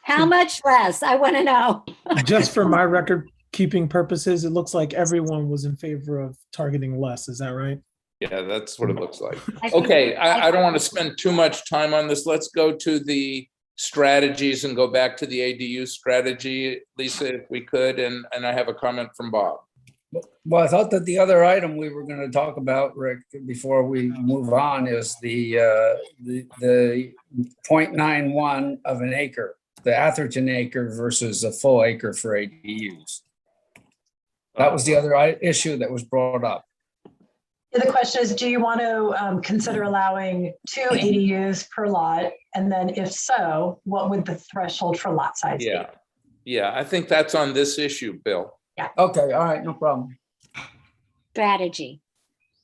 How much less? I want to know. Just for my record keeping purposes, it looks like everyone was in favor of targeting less. Is that right? Yeah, that's what it looks like. Okay, I don't want to spend too much time on this. Let's go to the strategies and go back to the ADU strategy, Lisa, if we could, and I have a comment from Bob. Well, I thought that the other item we were going to talk about, Rick, before we move on, is the 0.91 of an acre, the Atherton acre versus a full acre for ADUs. That was the other issue that was brought up. The question is, do you want to consider allowing 2 ADUs per lot? And then if so, what would the threshold for lot size be? Yeah, I think that's on this issue, Bill. Yeah. Okay, all right, no problem. Strategy.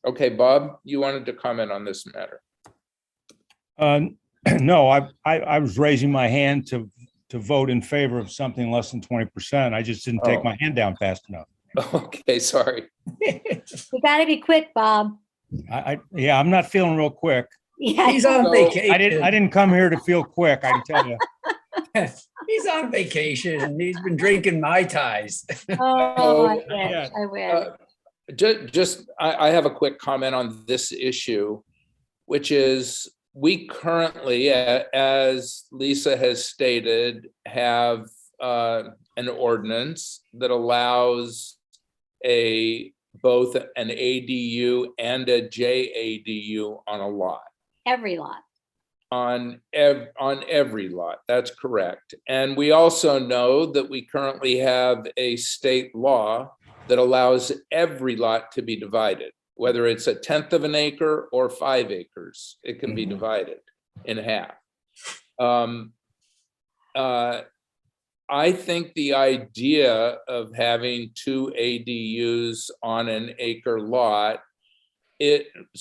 Okay, Bob, you wanted to comment on this matter. No, I was raising my hand to vote in favor of something less than 20%. I just didn't take my hand down fast enough. Okay, sorry. You got to be quick, Bob. Yeah, I'm not feeling real quick. Yeah. He's on vacation. I didn't come here to feel quick, I can tell you. He's on vacation. He's been drinking Mai Tais. Oh, I yeah. wish. I have a quick comment on this issue, which is we currently, as Lisa has stated, have an ordinance that allows both an ADU and a JADU on a lot. Every lot. On every lot, that's correct. And we also know that we currently have a state law that allows every lot to be divided, whether it's 1/10 of an acre or 5 acres, it can be divided in half. I think the idea of having 2 ADUs on an acre lot,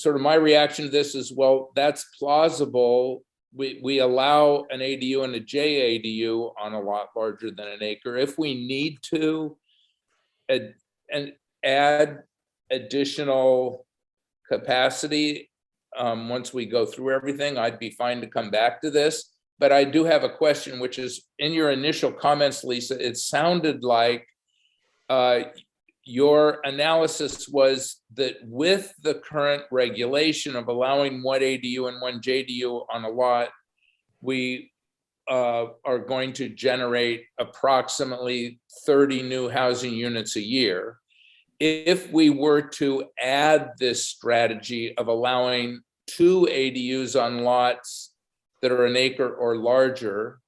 my reaction to this is, well, that's plausible. We allow an ADU and a JADU on a lot larger than an acre. If we need to and add additional capacity, once we go through everything, I'd be fine to come back to this. But I do have a question, which is in your initial comments, Lisa, it sounded like your analysis was that with the current regulation of allowing one ADU and one JDU on a lot, we are going to generate approximately 30 new housing units a year. If we were to add this strategy of allowing 2 ADUs on lots that are an acre or larger,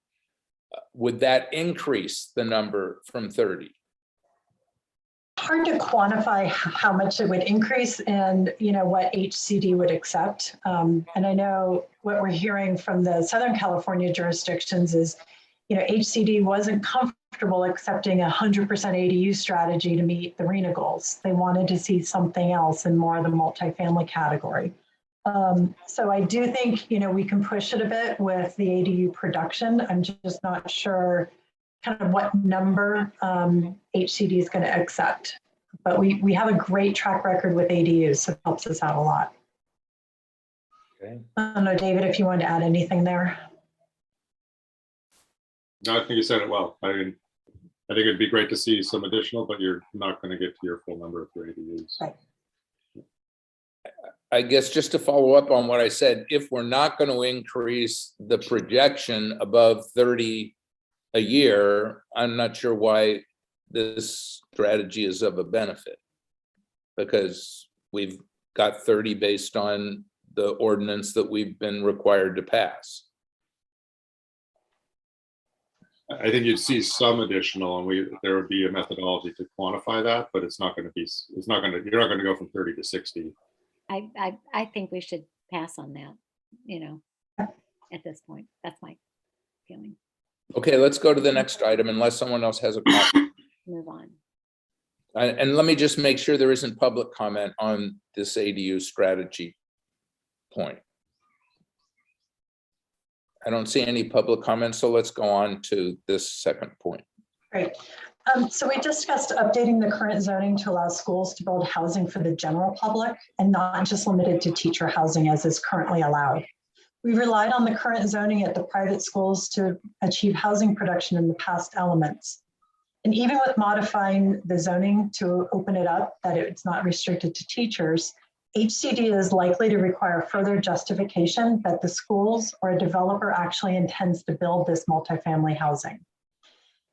would that increase the number from 30? Hard to quantify how much it would increase and what HCD would accept. And I know what we're hearing from the Southern California jurisdictions is, HCD wasn't comfortable accepting 100% ADU strategy to meet the RENA goals. They wanted to see something else in more of the multifamily category. So I do think, we can push it a bit with the ADU production. I'm just not sure kind of what number HCD is going to accept. But we have a great track record with ADUs, so it helps us out a lot. Okay. I don't know, David, if you want to add anything there. No, I think you said it well. I think it'd be great to see some additional, but you're not going to get to your full number of ADUs. Right. I guess just to follow up on what I said, if we're not going to increase the projection above 30 a year, I'm not sure why this strategy is of a benefit, because we've got 30 based on the ordinance that we've been required to pass. I think you'd see some additional, and there would be a methodology to quantify that, but you're not going to go from 30 to 60. I think we should pass on that, at this point. That's my feeling. Okay, let's go to the next item unless someone else has a comment. Move on. And let me just make sure there isn't public comment on this ADU strategy point. I don't see any public comments, so let's go on to this second point. Great. So we discussed updating the current zoning to allow schools to build housing for the general public and not just limited to teacher housing as is currently allowed. We relied on the current zoning at the private schools to achieve housing production in the past elements. And even with modifying the zoning to open it up, that it's not restricted to teachers, HCD is likely to require further justification that the schools or a developer actually intends to build this multifamily housing.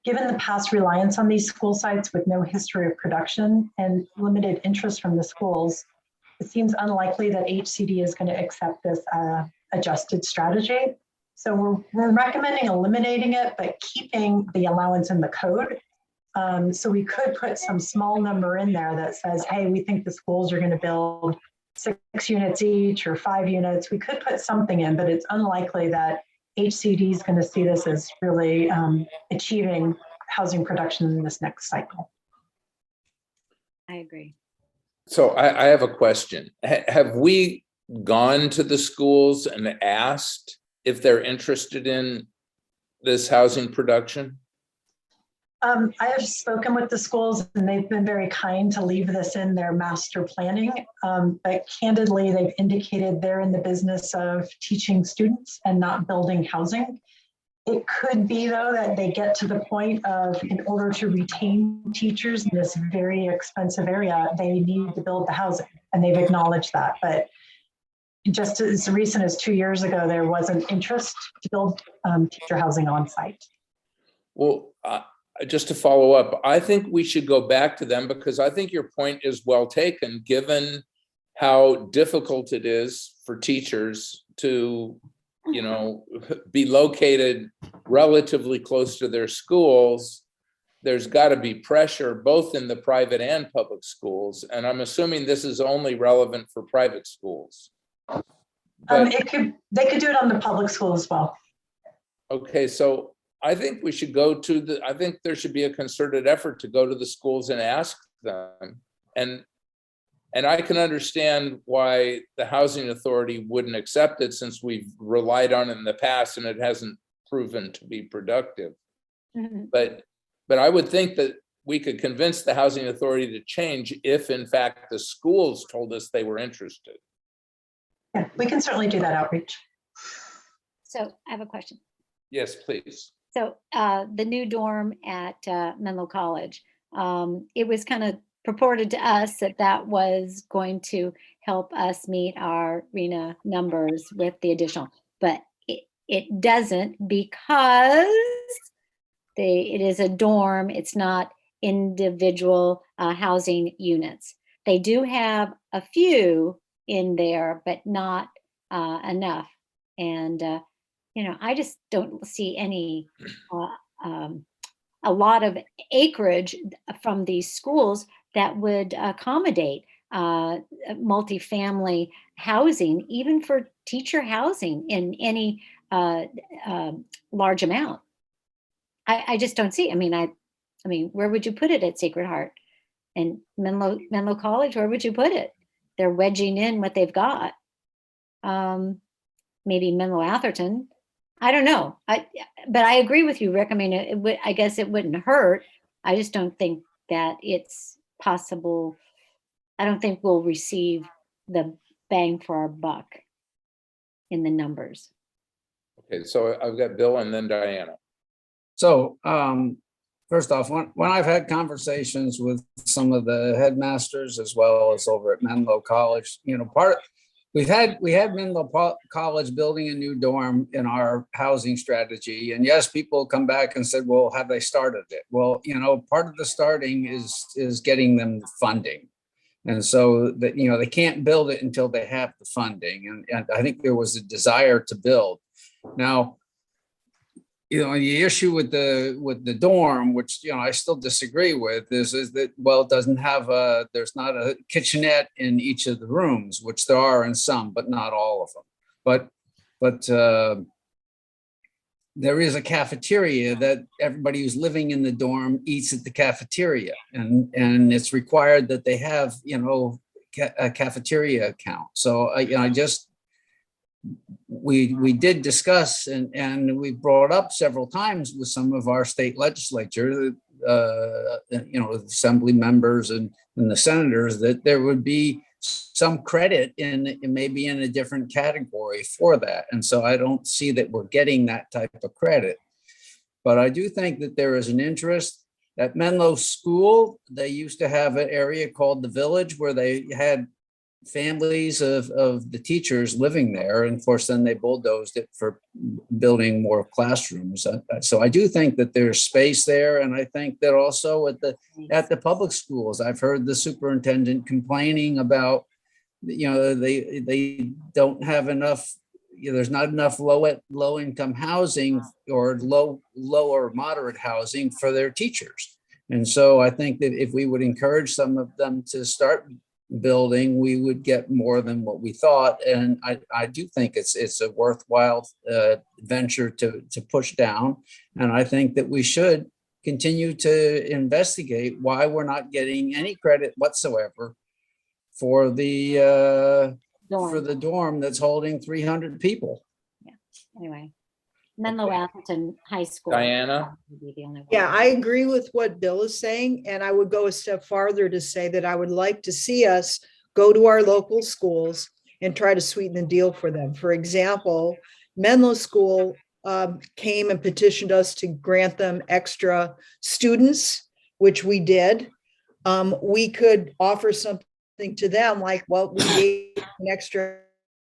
Given the past reliance on these school sites with no history of production and limited interest from the schools, it seems unlikely that HCD is going to accept this adjusted strategy. So we're recommending eliminating it, but keeping the allowance in the code. So we could put some small number in there that says, hey, we think the schools are going to build 6 units each or 5 units. We could put something in, but it's unlikely that HCD is going to see this as really achieving housing production in this next cycle. I agree. So I have a question. Have we gone to the schools and asked if they're interested in this housing production? I have spoken with the schools and they've been very kind to leave this in their master planning. But candidly, they've indicated they're in the business of teaching students and not building housing. It could be, though, that they get to the point of, in order to retain teachers in this very expensive area, they need to build the housing, and they've acknowledged that. But just as recent as 2 years ago, there wasn't interest to build teacher housing on site. Well, just to follow up, I think we should go back to them because I think your point is well taken, given how difficult it is for teachers to, be located relatively close to their schools. There's got to be pressure both in the private and public schools. And I'm assuming this is only relevant for private schools. They could do it on the public school as well. Okay, so I think we should go to I think there should be a concerted effort to go to the schools and ask them. And I can understand why the housing authority wouldn't accept it since we've relied on it in the past and it hasn't proven to be productive. Mm-hmm. But I would think that we could convince the housing authority to change if in fact the schools told us they were interested. Yeah, we can certainly do that outreach. So I have a question. Yes, please. So the new dorm at Menlo College, it was kind of purported to us that that was going to help us meet our RENA numbers with the additional, but it doesn't, because it is a dorm. It's not individual housing units. They do have a few in there, but not enough. And I just don't see a lot of acreage from these schools that would accommodate multifamily housing, even for teacher housing in any large amount. I just don't see. I mean, where would you put it at Sacred Heart? And Menlo College, where would you put it? They're wedging in what they've got. Maybe Menlo Atherton. I don't know. But I agree with you, Rick. I mean, I guess it wouldn't hurt. I just don't think that it's possible. I don't think we'll receive the bang for our buck in the numbers. Okay, so I've got Bill and then Diana. So first off, when I've had conversations with some of the headmasters as well as over at Menlo College, we had Menlo College building a new dorm in our housing strategy. And yes, people come back and said, well, have they started it? Well, part of the starting is getting them funding. And so that, they can't build it until they have the funding. And I think there was a desire to build. Now, the issue with the dorm, which I still disagree with, is that, well, it doesn't have there's not a kitchenette in each of the rooms, which there are in some, but not all of them. But there is a cafeteria that everybody who's living in the dorm eats at the cafeteria, and it's required that they have a cafeteria account. So we did discuss and we brought up several times with some of our state legislature, assembly members and the senators, that there would be some credit maybe in a different category for that. And so I don't see that we're getting that type of credit. But I do think that there is an interest. At Menlo School, they used to have an area called the Village where they had families of the teachers living there. And of course, then they bulldozed it for building more classrooms. So I do think that there's space there. And I think that also at the public schools, I've heard the superintendent complaining about, they don't have enough, there's not enough low income housing or low or moderate housing for their teachers. And so I think that if we would encourage some of them to start building, we would get more than what we thought. And I do think it's a worthwhile venture to push down. And I think that we should continue to investigate why we're not getting any credit whatsoever for the dorm that's holding 300 people. Yeah. Anyway, Menlo Atherton High School. Diana? would be the only one. Yeah, I agree with what Bill is saying, and I would go a step farther to say that I would like to see us go to our local schools and try to sweeten the deal for them. For example, Menlo School came and petitioned us to grant them extra students, which we did. We could offer something to them like, well, we gave an extra,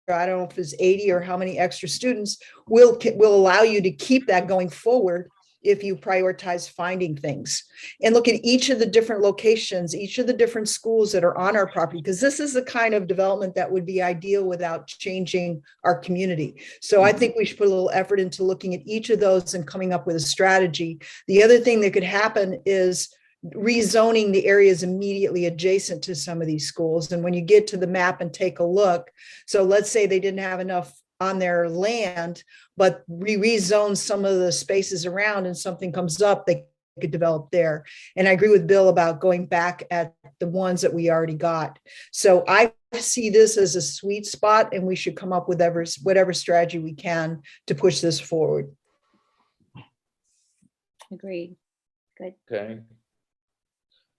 I don't know if it's 80 or how many extra students, will allow you to keep that going forward if you prioritize finding things. And look at each of the different locations, each of the different schools that are on our property, because this is the kind of development that would be ideal without changing our community. So I think we should put a little effort into looking at each of those and coming up with a strategy. The other thing that could happen is rezoning the areas immediately adjacent to some of these schools. And when you get to the map and take a look, so let's say they didn't have enough on their land, but we rezone some of the spaces around and something comes up, they could develop there. And I agree with Bill about going back at the ones that we already got. So I see this as a sweet spot, and we should come up with whatever strategy we can to push this forward. Agreed. Good. Okay.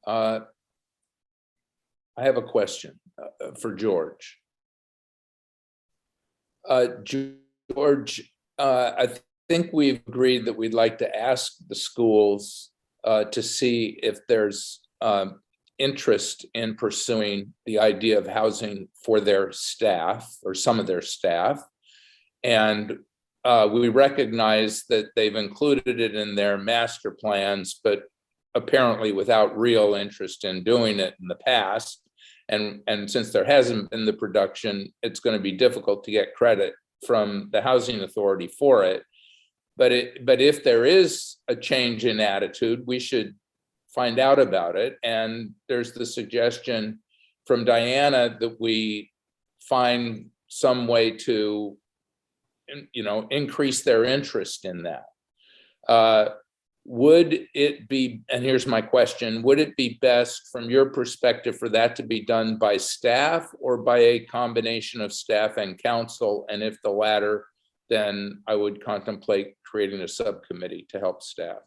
I have a question for George. George, I think we've agreed that we'd like to ask the schools to see if there's interest in pursuing the idea of housing for their staff or some of their staff. And we recognize that they've included it in their master plans, but apparently without real interest in doing it in the past. And since there hasn't been the production, it's going to be difficult to get credit from the housing authority for it. But if there is a change in attitude, we should find out about it. And there's the suggestion from Diana that we find some way to, increase their interest in that. Would it be, and here's my question, would it be best from your perspective for that to be done by staff or by a combination of staff and council? And if the latter, then I would contemplate creating a subcommittee to help staff.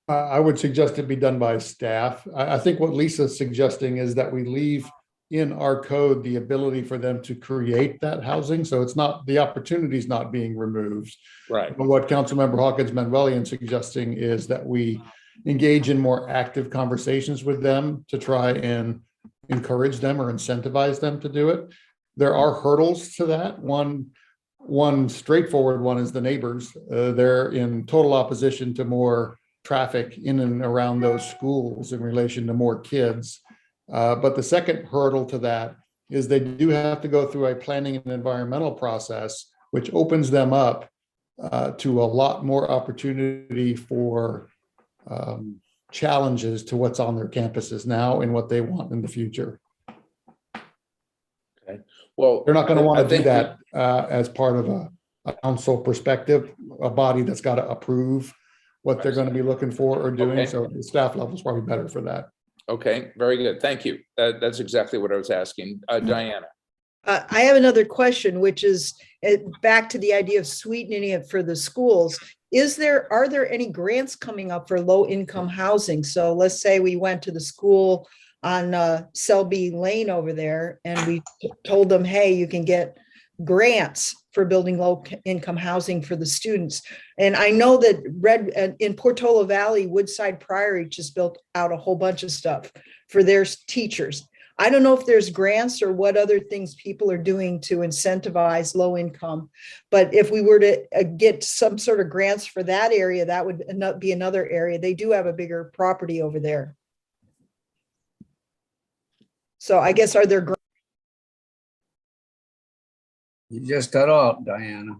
I would suggest it be done by staff. I think what Lisa's suggesting is that we leave in our code the ability for them to create that housing. So it's not, the opportunity is not being removed. Right. But what Councilmember Hawkins Manuelian suggesting is that we engage in more active conversations with them to try and encourage them or incentivize them to do it. There are hurdles to that. One straightforward one is the neighbors. They're in total opposition to more traffic in and around those schools in relation to more kids. But the second hurdle to that is they do have to go through a planning and environmental process, which opens them up to a lot more opportunity for challenges to what's on their campuses now and what they want in the future. Okay. Well, they're not going to want to do think that as part of a council perspective, a body that's got to approve what they're going to be looking for or doing. Okay. So the staff level is probably better for that. Okay, very good. Thank you. That's exactly what I was asking. Diana. I have another question, which is back to the idea of sweetening it for the schools. Are there any grants coming up for low income housing? So let's say we went to the school on Selby Lane over there and we told them, hey, you can get grants for building low income housing for the students. And I know that in Portola Valley, Woodside Priory just built out a whole bunch of stuff for their teachers. I don't know if there's grants or what other things people are doing to incentivize low income, but if we were to get some sort of grants for that area, that would be another area. They do have a bigger property over there. So I guess, are there grants? You just got off, Diana.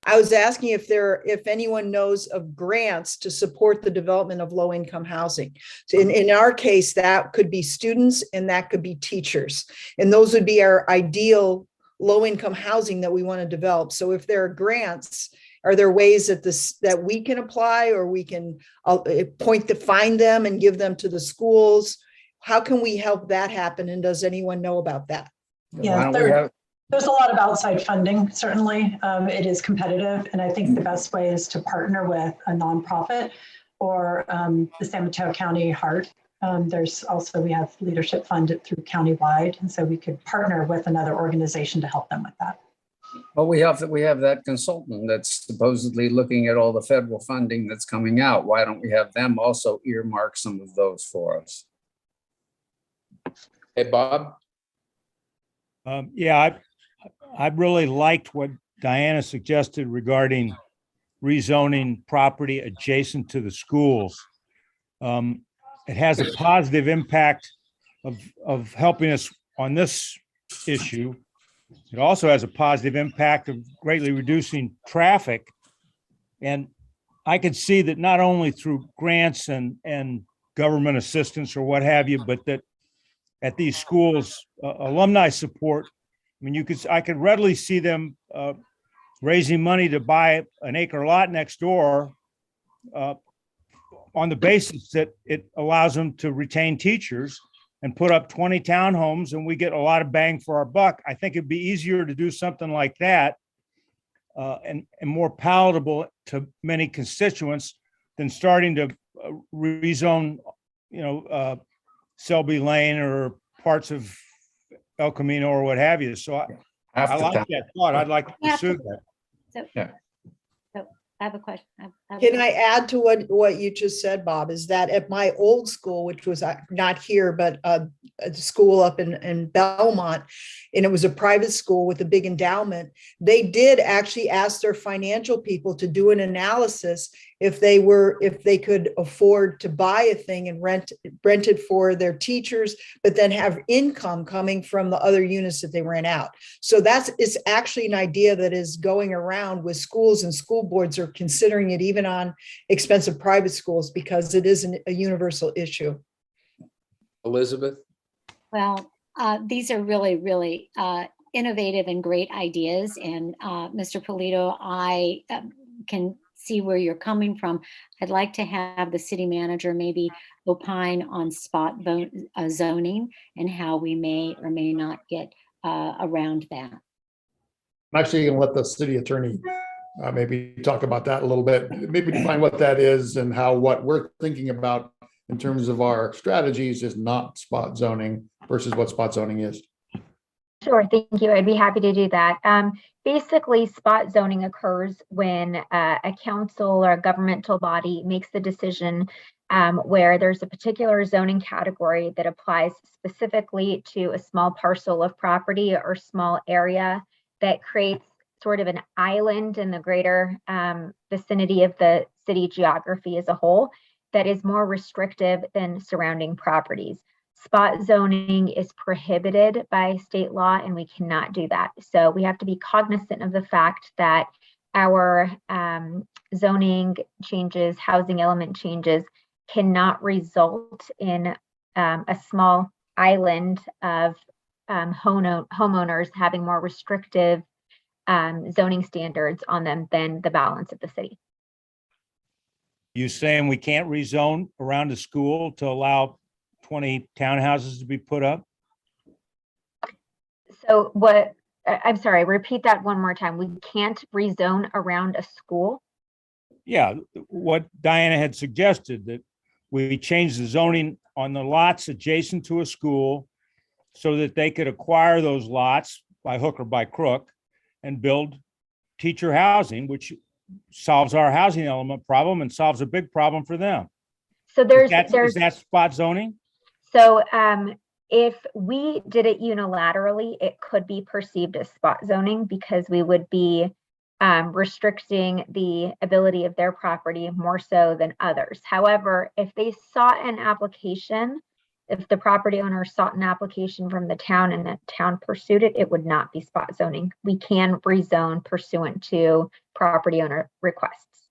I was asking if anyone knows of grants to support the development of low income housing. So in our case, that could be students and that could be teachers. And those would be our ideal low income housing that we want to develop. So if there are grants, are there ways that we can apply, or we can find them and give them to the schools? How can we help that happen? And does anyone know about that? Yeah, there's a lot of outside funding, certainly. It is competitive. And I think the best way is to partner with a nonprofit or the San Mateo County Heart. We have leadership funded through countywide. And so we could partner with another organization to help them with that. Well, we have that consultant that's supposedly looking at all the federal funding that's coming out. Why don't we have them also earmark some of those for us? Hey, Bob. Yeah, I really liked what Diana suggested regarding rezoning property adjacent to the schools. It has a positive impact of helping us on this issue. It also has a positive impact of greatly reducing traffic. And I could see that not only through grants and government assistance or what have you, but that at these schools, alumni support. I mean, I could readily see them raising money to buy an acre lot next door on the basis that it allows them to retain teachers and put up 20 townhomes, and we get a lot of bang for our buck. I think it'd be easier to do something like that and more palatable to many constituents than starting to rezone, Selby Lane or parts of El Camino or what have you. So Half I the like time. that thought. I'd like to Yeah. pursue that. So, Yeah. so I have a question. Can I add to what you just said, Bob, is that at my old school, which was not here, but a school up in Belmont, and it was a private school with a big endowment, they did actually ask their financial people to do an analysis if they could afford to buy a thing and rent it for their teachers, but then have income coming from the other units that they rent out. So it's actually an idea that is going around with schools, and school boards are considering it even on expensive private schools because it is a universal issue. Elizabeth? Well, these are really, really innovative and great ideas. And Mr. Polito, I can see where you're coming from. I'd like to have the city manager maybe opine on spot zoning and how we may or may not get around that. I'm actually going to let the city attorney maybe talk about that a little bit, maybe define what that is and how what we're thinking about in terms of our strategies is not spot zoning versus what spot zoning is. Sure, thank you. I'd be happy to do that. Basically, spot zoning occurs when a council or a governmental body makes the decision where there's a particular zoning category that applies specifically to a small parcel of property or small area that creates sort of an island in the greater vicinity of the city geography as a whole that is more restrictive than surrounding properties. Spot zoning is prohibited by state law, and we cannot do that. So we have to be cognizant of the fact that our zoning changes, housing element changes, cannot result in a small island of homeowners having more restrictive zoning standards on them than the balance of the city. You saying we can't rezone around a school to allow 20 townhouses to be put up? So I'm sorry, repeat that one more time. We can't rezone around a school? Yeah, what Diana had suggested, that we change the zoning on the lots adjacent to a school so that they could acquire those lots by hook or by crook and build teacher housing, which solves our housing element problem and solves a big problem for them. So Is that spot zoning? So if we did it unilaterally, it could be perceived as spot zoning because we would be restricting the ability of their property more so than others. However, if they sought an application, if the property owner sought an application from the town and the town pursued it, it would not be spot zoning. We can rezone pursuant to property owner requests.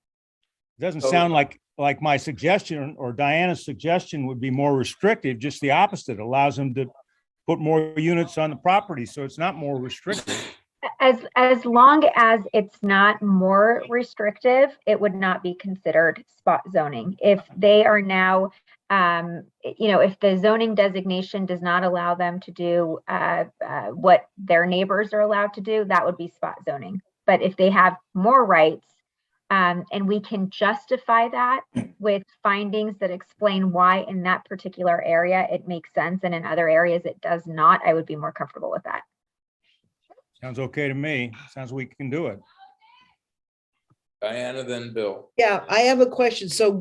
It doesn't sound like my suggestion or Diana's suggestion would be more restrictive, just the opposite. It allows them to put more units on the property, so it's not more restrictive. As long as it's not more restrictive, it would not be considered spot zoning. If they are now, if the zoning designation does not allow them to do what their neighbors are allowed to do, that would be spot zoning. But if they have more rights, and we can justify that with findings that explain why in that particular area it makes sense and in other areas it does not, I would be more comfortable with that. Sounds okay to me. Sounds we can do it. Diana, then Bill. Yeah, I have a question. So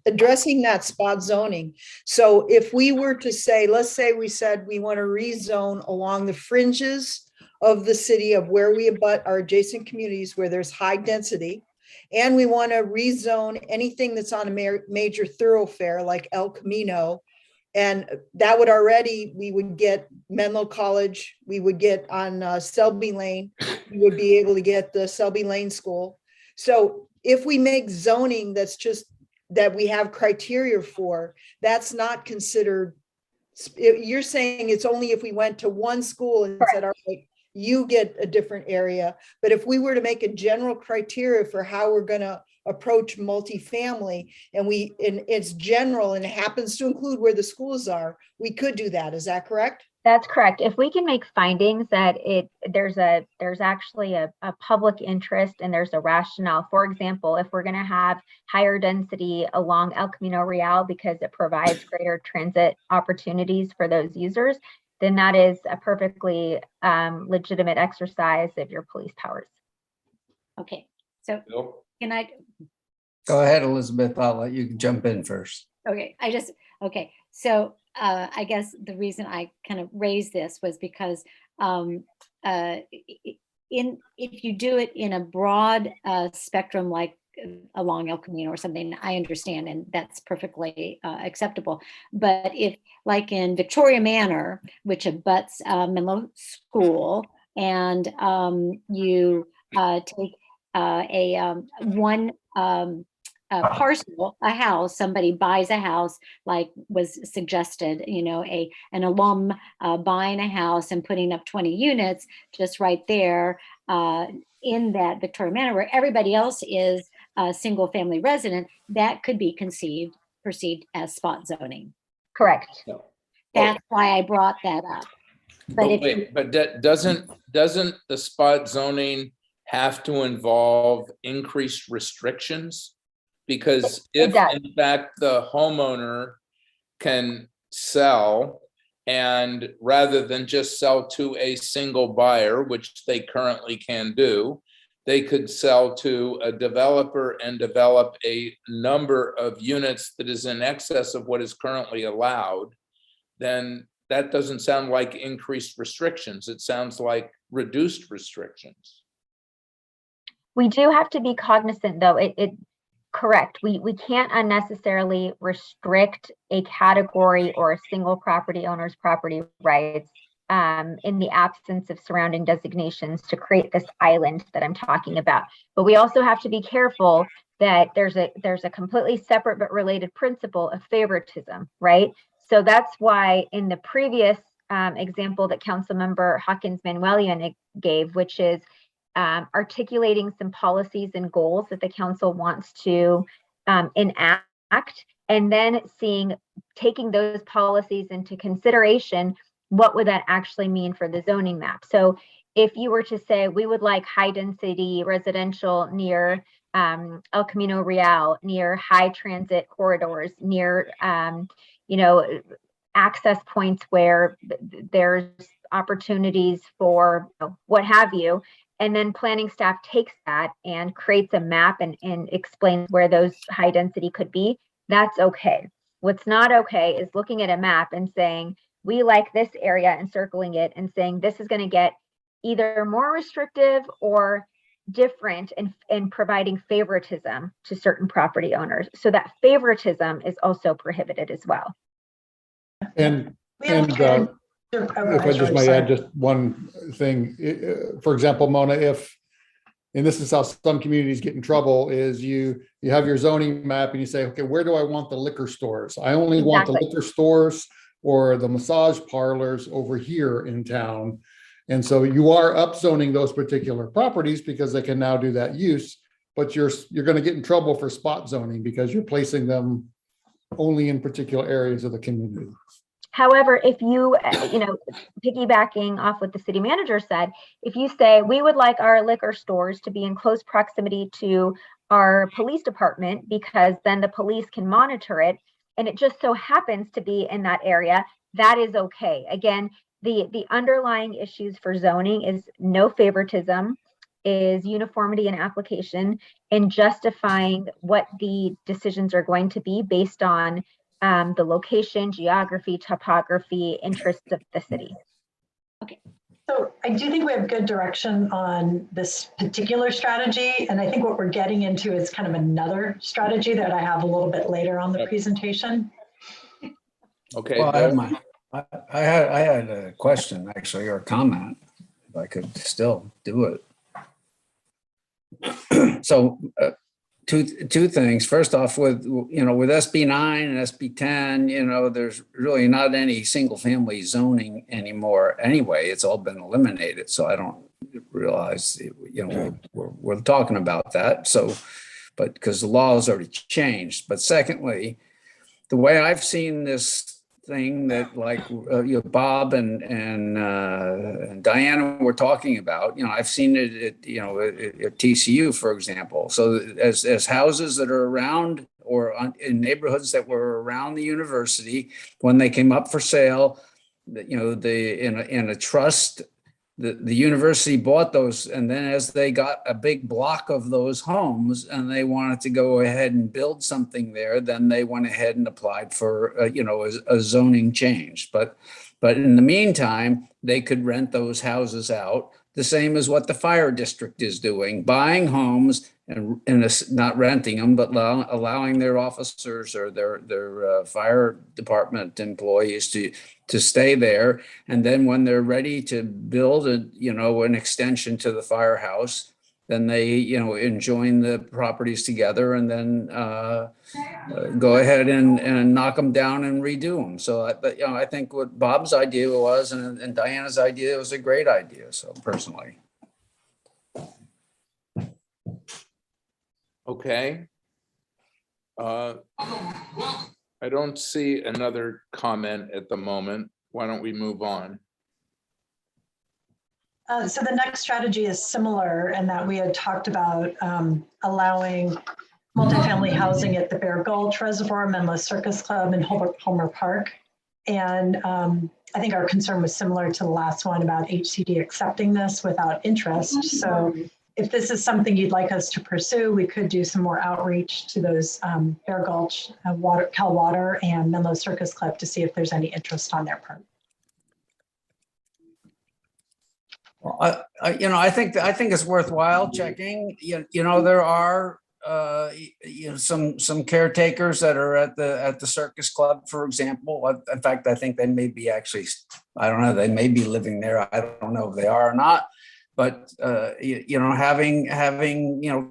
addressing that spot zoning. So if we were to say, let's say we said we want to rezone along the fringes of the city of where we abut our adjacent communities where there's high density, and we want to rezone anything that's on a major thoroughfare like El Camino. And that would we would get Menlo College, we would get on Selby Lane, we would be able to get the Selby Lane School. So if we make zoning that's just that we have criteria for, that's not considered, you're saying it's only if we went to one school and said, all right, you get a different area. But if we were to make a general criteria for how we're going to approach multifamily and it's general and it happens to include where the schools are, we could do that. Is that correct? That's correct. If we can make findings that there's actually a public interest and there's a rationale. For example, if we're going to have higher density along El Camino Real because it provides greater transit opportunities for those users, then that is a perfectly legitimate exercise of your police powers. Okay, so Bill? can I, Go ahead, Elizabeth. I'll let you jump in first. okay, okay. So I guess the reason I kind of raised this was because if you do it in a broad spectrum, like along El Camino or something, I understand, and that's perfectly acceptable. But if, like in Victoria Manor, which abuts Menlo School, and you take one parcel, a house, somebody buys a house, like was suggested, an alum buying a house and putting up 20 units just right there in that Victoria Manor, where everybody else is a single family resident, that could be perceived as spot zoning. Correct. That's why I brought that up. But doesn't the spot zoning have to involve increased restrictions? Because if in fact the homeowner can sell, and rather than just sell to a single buyer, which they currently can do, they could sell to a developer and develop a number of units that is in excess of what is currently allowed, then that doesn't sound like increased restrictions. It sounds like reduced restrictions. We do have to be cognizant, though. Correct. We can't unnecessarily restrict a category or a single property owner's property rights in the absence of surrounding designations to create this island that I'm talking about. But we also have to be careful that there's a completely separate but related principle of favoritism, right? So that's why in the previous example that Councilmember Hawkins Manuelian gave, which is articulating some policies and goals that the council wants to enact, and then taking those policies into consideration, what would that actually mean for the zoning map? So if you were to say, we would like high density residential near El Camino Real, near high transit corridors, near access points where there's opportunities for what have you, and then planning staff takes that and creates a map and explains where those high density could be, that's okay. What's not okay is looking at a map and saying, we like this area and circling it and saying this is going to get either more restrictive or different and providing favoritism to certain property owners. So that favoritism is also prohibited as well. And if I just might add just one thing, for example, Mona, and this is how some communities get in trouble, is you have your zoning map and you say, okay, where do I want the liquor stores? I only want the liquor stores or the massage parlors over here in town. And so you are upzoning those particular properties because they can now do that use, but you're going to get in trouble for spot zoning because you're placing them only in particular areas of the community. However, if you, piggybacking off what the city manager said, if you say we would like our liquor stores to be in close proximity to our police department because then the police can monitor it, and it just so happens to be in that area, that is okay. Again, the underlying issues for zoning is no favoritism, is uniformity in application, and justifying what the decisions are going to be based on the location, geography, topography, interests of the city. Okay. So I do think we have good direction on this particular strategy. And I think what we're getting into is kind of another strategy that I have a little bit later on the presentation. Okay. Well, I had a question actually, or a comment, if I could still do it. So two things. First off, with SB 9 and SB 10, there's really not any single family zoning anymore. Anyway, it's all been eliminated. So I don't realize, we're talking about that. So, but because the law has already changed. But secondly, the way I've seen this thing that Bob and Diana were talking about, I've seen it at TCU, for example. So as houses that are around or in neighborhoods that were around the university, when they came up for sale, in a trust. The university bought those, and then as they got a big block of those homes and they wanted to go ahead and build something there, then they went ahead and applied for a zoning change. But in the meantime, they could rent those houses out, the same as what the fire district is doing, buying homes and not renting them, but allowing their officers or their fire department employees to stay there. And then when they're ready to build an extension to the firehouse, then they, join the properties together and then go ahead and knock them down and redo them. So, I think what Bob's idea was and Diana's idea was a great idea. So personally. Okay. I don't see another comment at the moment. Why don't we move on? So the next strategy is similar in that we had talked about allowing multifamily housing at the Bear Gulch Reservoir, Menlo Circus Club, and Homer Park. And I think our concern was similar to the last one about HCD accepting this without interest. So if this is something you'd like us to pursue, we could do some more outreach to those Bear Gulch, Cal Water, and Menlo Circus Club to see if there's any interest on their part. Well, I think it's worthwhile checking. There are some caretakers that are at the Circus Club, for example. In fact, I think they may be actually, I don't know, they may be living there. I don't know if they are or not. But having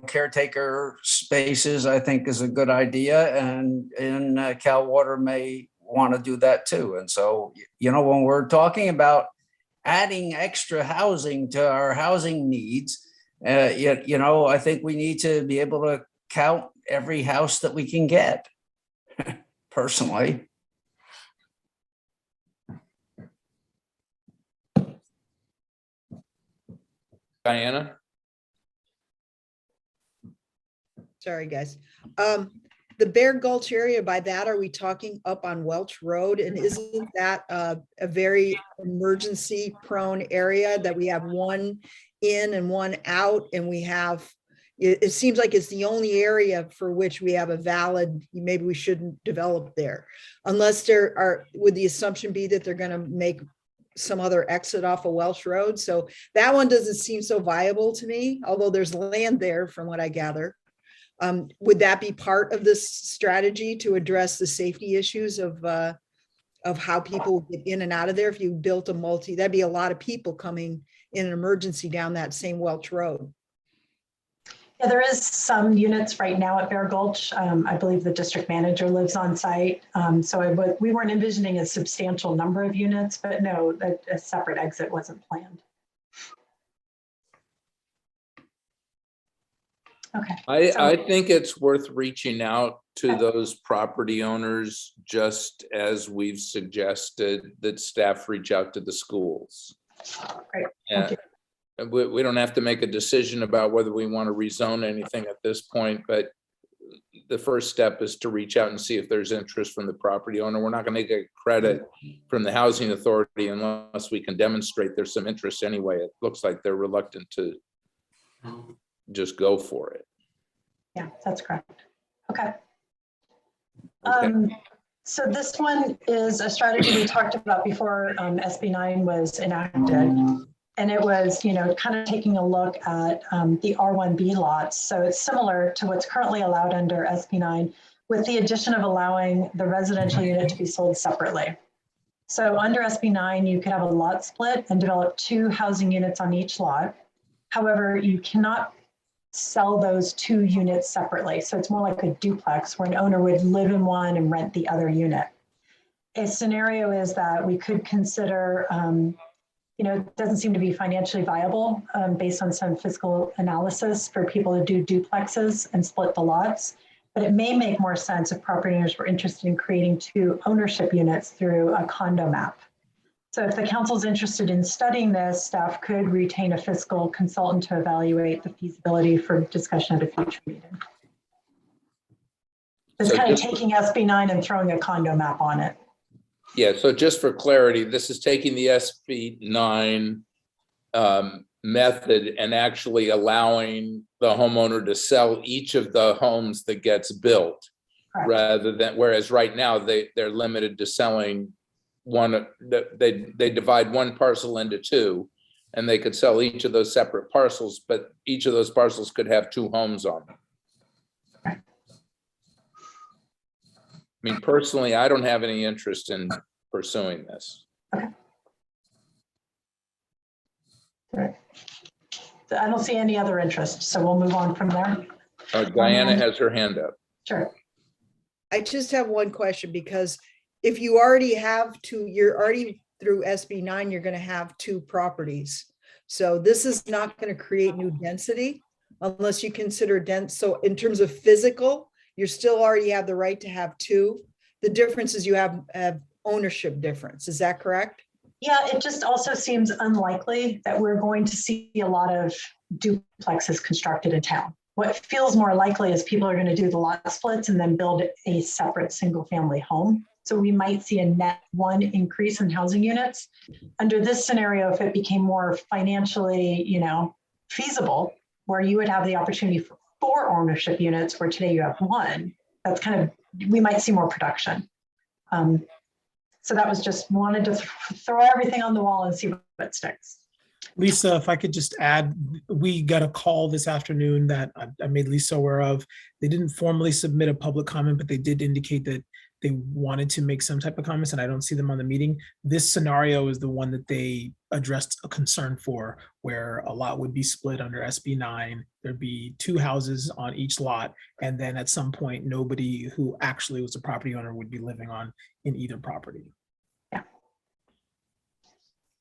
caretaker spaces, I think, is a good idea, and Cal Water may want to do that too. And so, when we're talking about adding extra housing to our housing needs, I think we need to be able to count every house that we can get. Personally. Diana? Sorry, guys. The Bear Gulch area, by that, are we talking up on Welch Road? And isn't that a very emergency prone area that we have one in and one out? And we have, it seems like it's the only area for which we have a valid, maybe we shouldn't develop there. Unless there are, would the assumption be that they're going to make some other exit off of Welch Road? So that one doesn't seem so viable to me, although there's land there from what I gather. Would that be part of this strategy to address the safety issues of how people get in and out of there? If you built a that'd be a lot of people coming in an emergency down that same Welch Road. Yeah, there is some units right now at Bear Gulch. I believe the district manager lives on site. So we weren't envisioning a substantial number of units, but no, a separate exit wasn't planned. Okay. I think it's worth reaching out to those property owners, just as we've suggested that staff reach out to the schools. Great. Yeah. We don't have to make a decision about whether we want to rezone anything at this point, but the first step is to reach out and see if there's interest from the property owner. We're not going to get credit from the housing authority unless we can demonstrate there's some interest anyway. It looks like they're reluctant to just go for it. Yeah, that's correct. Okay. Okay. So this one is a strategy we talked about before SB 9 was enacted. And it was, kind of taking a look at the R1B lots. So it's similar to what's currently allowed under SB 9 with the addition of allowing the residential unit to be sold separately. So under SB 9, you could have a lot split and develop 2 housing units on each lot. However, you cannot sell those 2 units separately. So it's more like a duplex where an owner would live in one and rent the other unit. A scenario is that we could consider, it doesn't seem to be financially viable based on some fiscal analysis for people to do duplexes and split the lots. But it may make more sense if property owners were interested in creating 2 ownership units through a condo map. So if the council's interested in studying this, staff could retain a fiscal consultant to evaluate the feasibility for discussion at a future meeting. It's So kind of taking SB 9 and throwing a condo map on it. Yeah, so just for clarity, this is taking the SB9 method and actually allowing the homeowner to sell each of the homes that gets built. Correct. Rather than, whereas right now they're limited to selling one, they divide one parcel into two, and they could sell each of those separate parcels, but each of those parcels could have two homes on them. I mean, personally, I don't have any interest in pursuing this. Right. I don't see any other interest, so we'll move on from there. Diana has her hand up. Sure. I just have one question, because if you already have two, you're already through SB9, you're going to have two properties. So this is not going to create new density unless you consider dense. So in terms of physical, you still already have the right to have two. The difference is you have ownership difference. Is that correct? Yeah, it just also seems unlikely that we're going to see a lot of duplexes constructed in town. What feels more likely is people are going to do the lot splits and then build a separate single family home. So we might see a net one increase in housing units. Under this scenario, if it became more financially, feasible, where you would have the opportunity for 4 ownership units, where today you have 1, that's kind of, we might see more production. So that was just wanted to throw everything on the wall and see what sticks. Lisa, if I could just add, we got a call this afternoon that I made Lisa aware of. They didn't formally submit a public comment, but they did indicate that they wanted to make some type of comments, and I don't see them on the meeting. This scenario is the one that they addressed a concern for, where a lot would be split under SB9. There'd be 2 houses on each lot, and then at some point, nobody who actually was a property owner would be living in either property.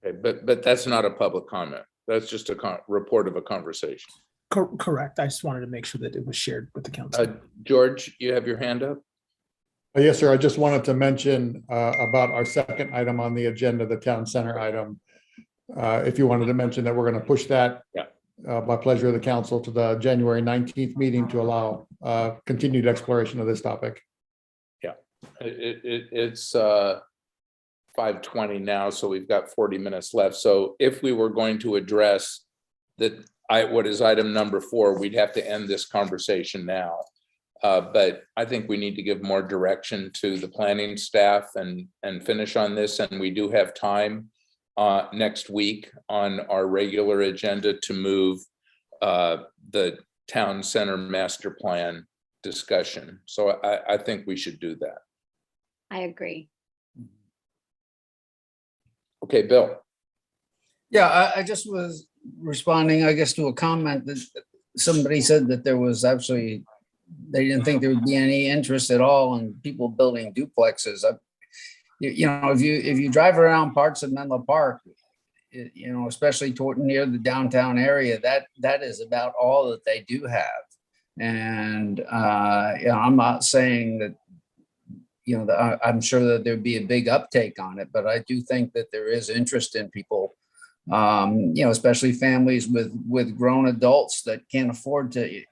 Okay, but that's not a public comment. That's just a report of a conversation. Correct. I just wanted to make sure that it was shared with the council. George, you have your hand up? Yes, sir. I just wanted to mention about our second item on the agenda, the town center item. If you wanted to mention that we're going to push that by pleasure of the council to the January 19th meeting to allow continued exploration of this topic. Yeah, it's 5:20 now, so we've got 40 minutes left. So if we were going to address what is item number 4, we'd have to end this conversation now. But I think we need to give more direction to the planning staff and finish on this. And we do have time next week on our regular agenda to move the town center master plan discussion. So I think we should do that. I agree. Okay, Bill. Yeah, I just was responding, I guess, to a comment that somebody said that there was actually, they didn't think there would be any interest at all in people building duplexes. If you drive around parts of Menlo Park, especially near the downtown area, that is about all that they do have. And I'm not saying that, I'm sure that there'd be a big uptake on it, but I do think that there is interest in people, especially families with grown adults that can't afford to,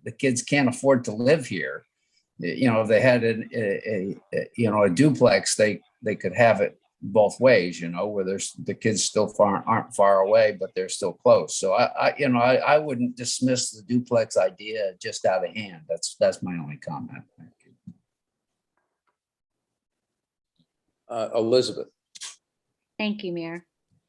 the kids can't afford to live here. If they had a duplex, they could have it both ways, where the kids still aren't far away, but they're still close. So I wouldn't dismiss the duplex idea just out of hand. That's my only comment. Elizabeth. Thank you, Mayor.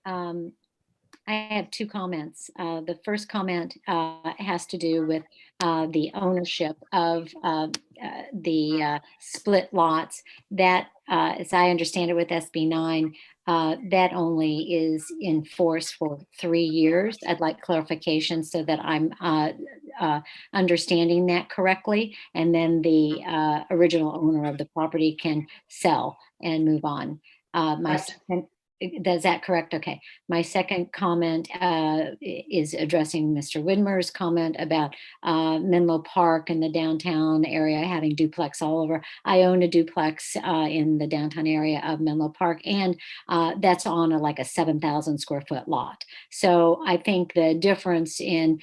I have 2 comments. The first comment has to do with the ownership of the split lots. That, as I understand it with SB9, that only is in force for 3 years. I'd like clarification so that I'm understanding that correctly. And then the original owner of the property can sell and move on. Is that correct? Okay. My second comment is addressing Mr. Widmer's comment about Menlo Park and the downtown area having duplex all over. I own a duplex in the downtown area of Menlo Park, and that's on like a 7,000 square foot lot. So I think the difference in,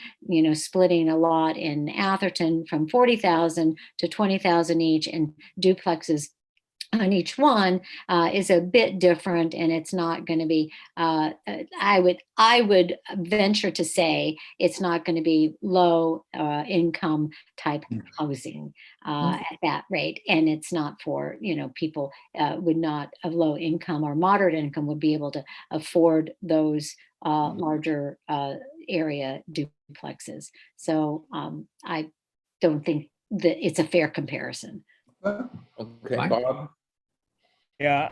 splitting a lot in Atherton from 40,000 to 20,000 each and duplexes on each one is a bit different, and it's not going to be, I would venture to say it's not going to be low income type housing at that rate. And it's not for, people would not of low income or moderate income would be able to afford those larger area duplexes. So I don't think that it's a fair comparison. Okay, Fine. Bob? Yeah,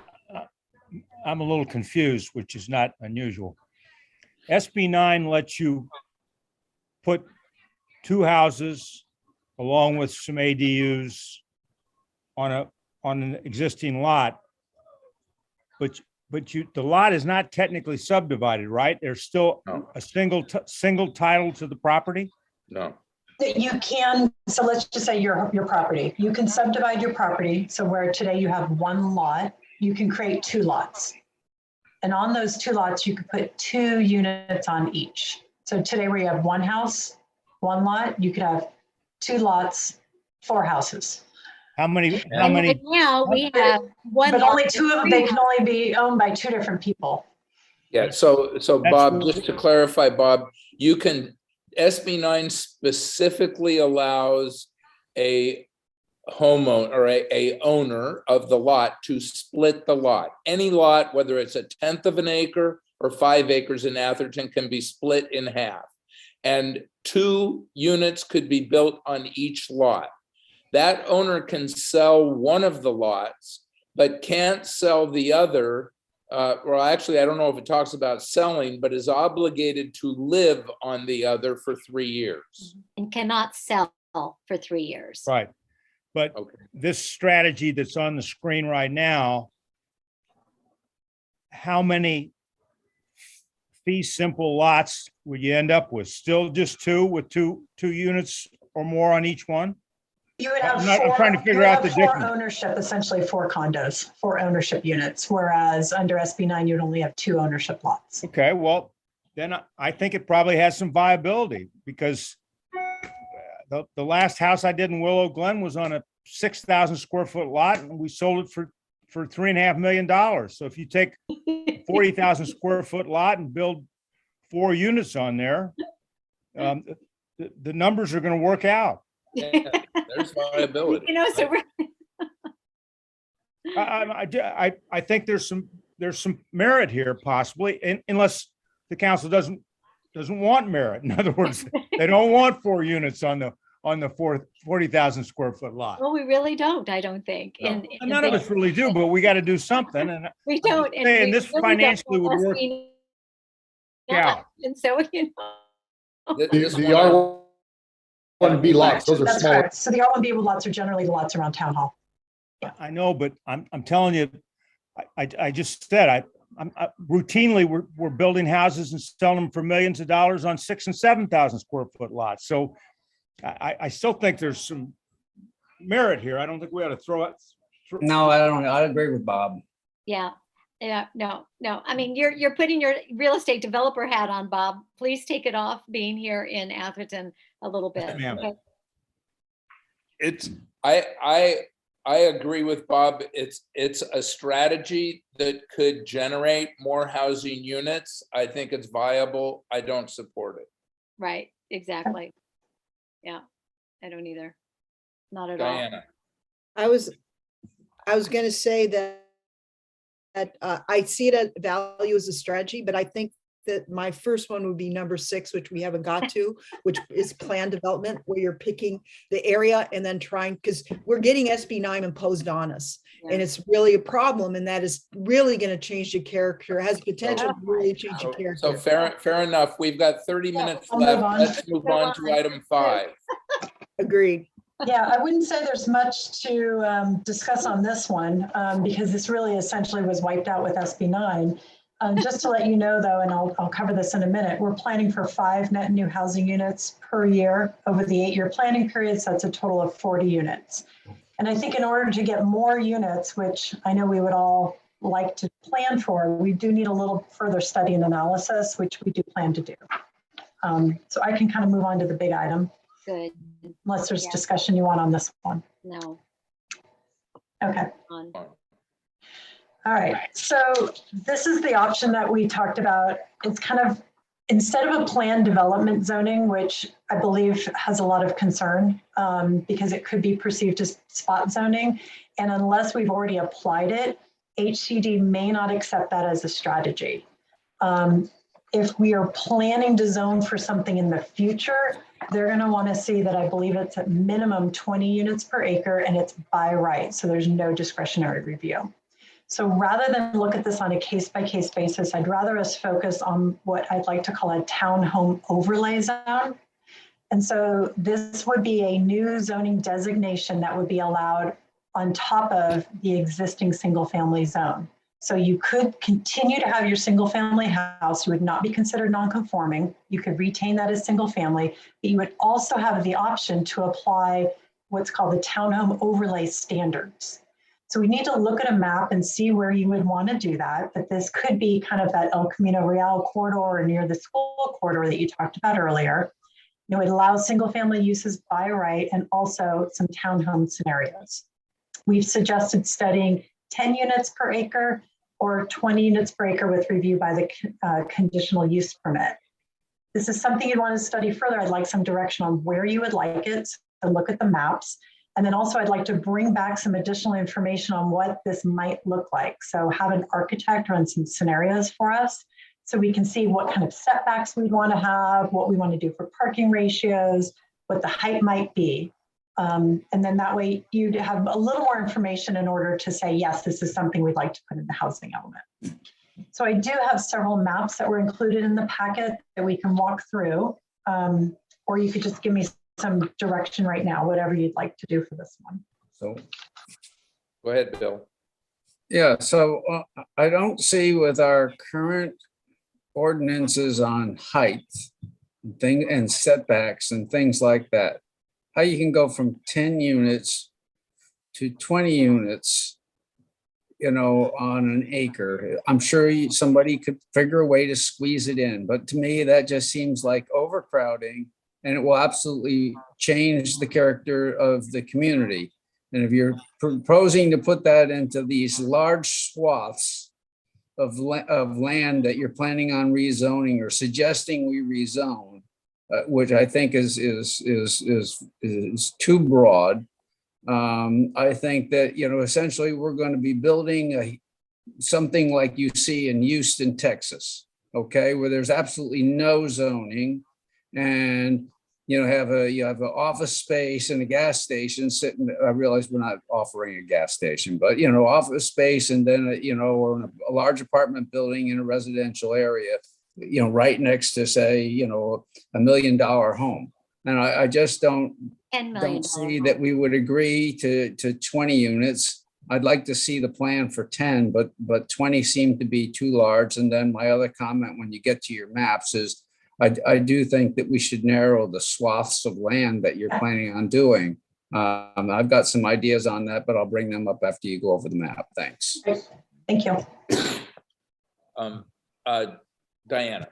I'm a little confused, which is not unusual. SB 9 lets you put 2 houses along with some ADUs on an existing lot. But the lot is not technically subdivided, right? There's still No. a single title to the property? No. You can, so let's just say your property. You can subdivide your property. So where today you have 1 lot, you can create 2 lots. And on those 2 lots, you could put 2 units on each. So today where you have 1 house, 1 lot, you could have 2 lots, 4 houses. How many? And right now we have one. But lot only with 2 of them, 3 they can only be owned by 2 different people. Yeah, so That's Bob, really- just to clarify, Bob, SB 9 specifically allows a homeowner or a owner of the lot to split the lot. Any lot, whether it's 1/10 of an acre or 5 acres in Atherton, can be split in half. And 2 units could be built on each lot. That owner can sell one of the lots, but can't sell the other. Well, actually, I don't know if it talks about selling, but is obligated to live on the other for 3 years. and cannot sell for 3 years. Right. But Okay. this strategy that's on the screen right now, how many fee simple lots would you end up with? Still just 2 with two units or more on each one? You would have I'm trying to figure out the 4 difference. ownership, essentially 4 condos, 4 ownership units, whereas under SB 9, you'd only have 2 ownership lots. Okay, well, then I think it probably has some viability because the last house I did in Willow Glen was on a 6,000 square foot lot and we sold it for $3.5 million. So if you take 40,000 square foot lot and build 4 units on there, the numbers are going to work out. Yeah, there's viability. So we're, I think there's some merit here possibly, unless the council doesn't want merit. In other words, they don't want 4 units on the 40,000 square foot lot. well, we really don't, I don't think. No. And None of us really do, but we got to do something. And we don't. And saying we this really financially don't would want work SB out. And so, This The one- R1B lots, those are That's smaller. correct. So the R1B lots are generally the lots around Town Hall. I know, but I'm telling you, I just said, I'm routinely we're building houses and selling them for millions of dollars on 6,000 and 7,000 square foot lots. So I still think there's some merit here. I don't think we ought to throw it. No, I don't. I agree with Bob. yeah, no. I mean, you're putting your real estate developer hat on, Bob. Please take it off being here in Atherton a little bit. Yes, ma'am. Okay? I agree with Bob. It's a strategy that could generate more housing units. I think it's viable. I don't support it. Right, exactly. Yeah, I don't either. Not at all. Diana? I was going to say that I see it as value as a strategy, but I think that my first one would be number 6, which we haven't got to, which is plan development, where you're picking the area and then trying, because we're getting SB 9 imposed on us. Yeah. And it's really a problem, and that is really going to change the character, has potential to really change the character. So fair enough. We've got 30 minutes I'll move left. on. Let's move on to item 5. Agreed. Yeah, I wouldn't say there's much to discuss on this one because this really essentially was wiped out with SB 9. Just to let you know, though, and I'll cover this in a minute, we're planning for 5 net new housing units per year over the 8-year planning period. So that's a total of 40 units. And I think in order to get more units, which I know we would all like to plan for, we do need a little further study and analysis, which we do plan to do. So I can kind of move on to the big item, Good. unless there's Yeah. discussion you want on this one. No. Okay. On. All right, so this is the option that we talked about. It's kind of, instead of a planned development zoning, which I believe has a lot of concern because it could be perceived as spot zoning. And unless we've already applied it, HCD may not accept that as a strategy. If we are planning to zone for something in the future, they're going to want to see that I believe it's at minimum 20 units per acre and it's by right. So there's no discretionary review. So rather than look at this on a case-by-case basis, I'd rather us focus on what I'd like to call a townhome overlay zone. And so this would be a new zoning designation that would be allowed on top of the existing single-family zone. So you could continue to have your single-family house. You would not be considered non-conforming. You could retain that as single-family, but you would also have the option to apply what's called the townhome overlay standards. So we need to look at a map and see where you would want to do that. But this could be kind of that El Camino Real corridor or near the school corridor that you talked about earlier. You know, it allows single family uses by right and also some townhome scenarios. We've suggested studying 10 units per acre or 20 units per acre with review by the conditional use permit. This is something you'd want to study further. I'd like some direction on where you would like it, so look at the maps. And then also I'd like to bring back some additional information on what this might look like. So have an architect run some scenarios for us so we can see what kind of setbacks we'd want to have, what we want to do for parking ratios, what the height might be. And then that way you'd have a little more information in order to say, yes, this is something we'd like to put in the housing element. So I do have several maps that were included in the packet that we can walk through, or you could just give me some direction right now, whatever you'd like to do for this one. So, Go ahead, Bill. yeah, so I don't see with our current ordinances on height and setbacks and things like that, how you can go from 10 units to 20 units, you know, on an acre. I'm sure somebody could figure a way to squeeze it in, but to me, that just seems like overcrowding. And it will absolutely change the character of the community. And if you're proposing to put that into these large swaths of land that you're planning on rezoning or suggesting we rezone, which I think is too broad, I think that, you know, essentially we're going to be building something like you see in Houston, Texas, okay, where there's absolutely no zoning. And you know, you have an office space and a gas station sitting. I realize we're not offering a gas station, but you know, office space, and then you know, or in a large apartment building in a residential area, you know, right next to, say, you know, $1 million home. And I just don't see that we would agree to 20 units. I'd like to see the plan for 10, but 20 seemed to be too large. And then my other comment when you get to your maps is, I do think that we should narrow the swaths of land that you're planning on doing. I've got some ideas on that, but I'll bring them up after you go over the map. Thanks. Thank you. Diana.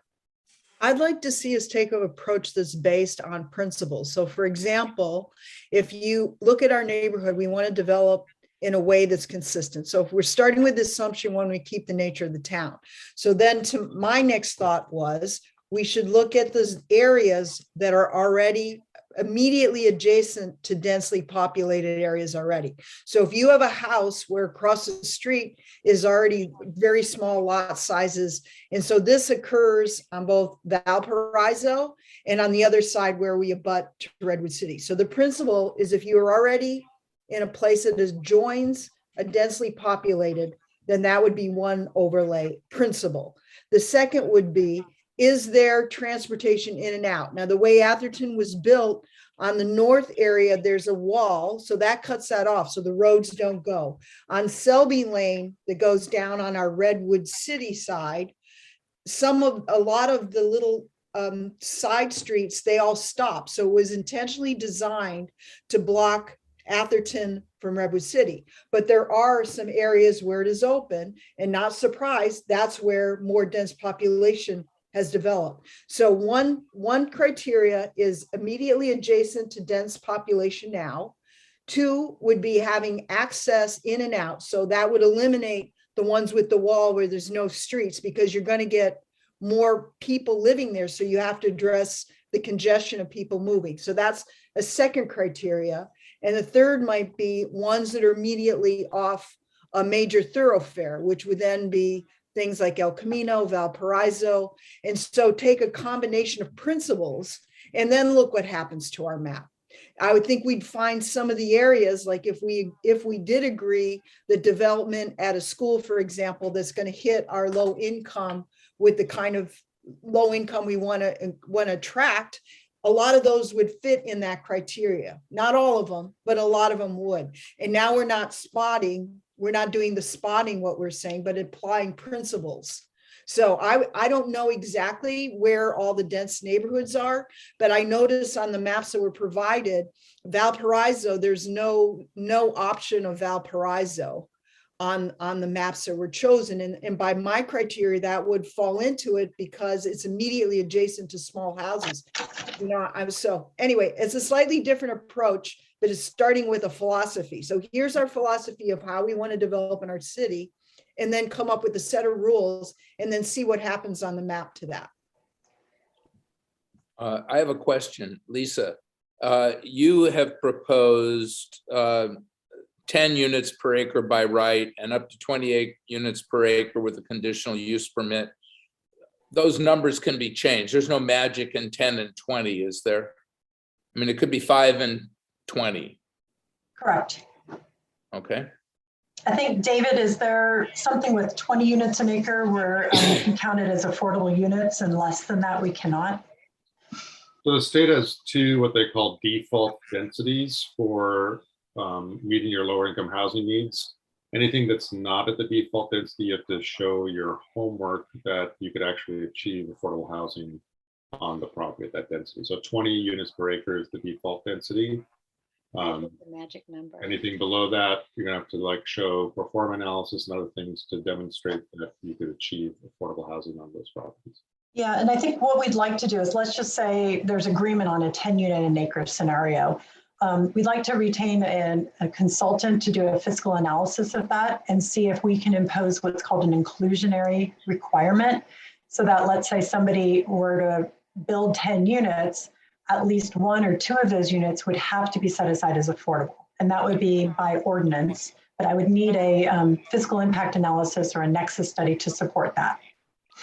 I'd like to see us take an approach that's based on principles. So for example, if you look at our neighborhood, we want to develop in a way that's consistent. So if we're starting with the assumption, when we keep the nature of the town. So then to my next thought was, we should look at those areas that are already immediately adjacent to densely populated areas already. So if you have a house where across the street is already very small lot sizes, and so this occurs on both Valparaiso and on the other side where we abut to Redwood City. So the principle is, if you are already in a place that joins a densely populated, then that would be one overlay principle. The second would be, is there transportation in and out? Now, the way Atherton was built, on the north area, there's a wall, so that cuts that off, so the roads don't go. On Selby Lane, that goes down on our Redwood City side, a lot of the little side streets, they all stop. So it was intentionally designed to block Atherton from Redwood City. But there are some areas where it is open, and not surprised, that's where more dense population has developed. So one criteria is immediately adjacent to dense population now. Two would be having access in and out. So that would eliminate the ones with the wall where there's no streets, because you're going to get more people living there. So you have to address the congestion of people moving. So that's a second criteria. And the third might be ones that are immediately off a major thoroughfare, which would then be things like El Camino, Valparaiso. And so take a combination of principles and then look what happens to our map. I would think we'd find some of the areas, like if we did agree that development at a school, for example, that's going to hit our low income with the kind of low income we want to attract, a lot of those would fit in that criteria. Not all of them, but a lot of them would. And now we're not doing the spotting what we're saying, but applying principles. So I don't know exactly where all the dense neighborhoods are, but I noticed on the maps that were provided, Valparaiso, there's no option of Valparaiso on the maps that were chosen. And by my criteria, that would fall into it because it's immediately adjacent to small houses. You know, so anyway, it's a slightly different approach, but it's starting with a philosophy. So here's our philosophy of how we want to develop in our city, and then come up with a set of rules and then see what happens on the map to that. I have a question, Lisa. You have proposed 10 units per acre by right and up to 28 units per acre with a conditional use permit. Those numbers can be changed. There's no magic in 10 and 20, is there? I mean, it could be 5 and 20. Correct. Okay. I think, David, is there something with 20 units an acre where we can count it as affordable units, and less than that we cannot? So the state has two what they call default densities for meeting your lower income housing needs. Anything that's not at the default density, you have to show your homework that you could actually achieve affordable housing on the property at that density. So 20 units per acre is the default density. The magic number. Anything below that, you're gonna have to like show pro forma analysis and other things to demonstrate that you could achieve affordable housing on those properties. Yeah, and I think what we'd like to do is, let's just say there's agreement on a 10 unit an acre scenario. We'd like to retain a consultant to do a fiscal analysis of that and see if we can impose what's called an inclusionary requirement. So that, let's say somebody were to build 10 units, at least 1 or 2 of those units would have to be set aside as affordable. And that would be by ordinance, but I would need a fiscal impact analysis or a nexus study to support that.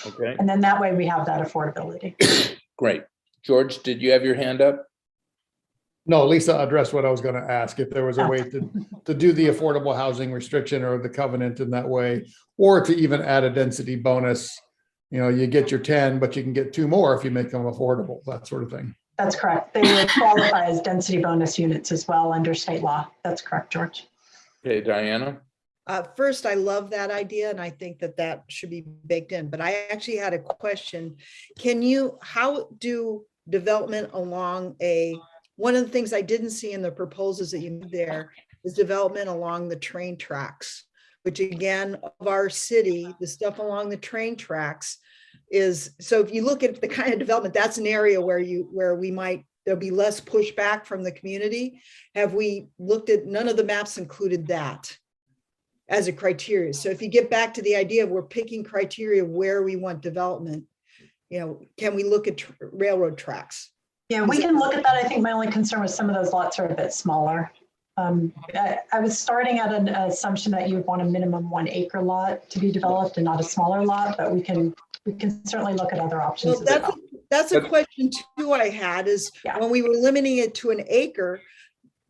Okay. And then that way we have that affordability. Great. George, did you have your hand up? No, Lisa addressed what I was going to ask, if there was a way to do the affordable housing restriction or the covenant in that way, or to even add a density bonus. You know, you get your 10, but you can get 2 more if you make them affordable, that sort of thing. That's correct. They would qualify as density bonus units as well under state law. That's correct, George. Okay, Diana. First, I love that idea, and I think that should be baked in. But I actually had a question. How do development along one of the things I didn't see in the proposals that you made there is development along the train tracks, which again, of our city, the stuff along the train tracks is, so if you look at the kind of development, that's an area where there'll be less pushback from the community. Have we looked at, none of the maps included that as a criteria. So if you get back to the idea of we're picking criteria where we want development, you know, can we look at railroad tracks? Yeah, we can look at that. I think my only concern was some of those lots are a bit smaller. I was starting at an assumption that you would want a minimum 1 acre lot to be developed and not a smaller lot, but we can certainly look at other options. Well, that's a question too I had is, when we were limiting it to an acre,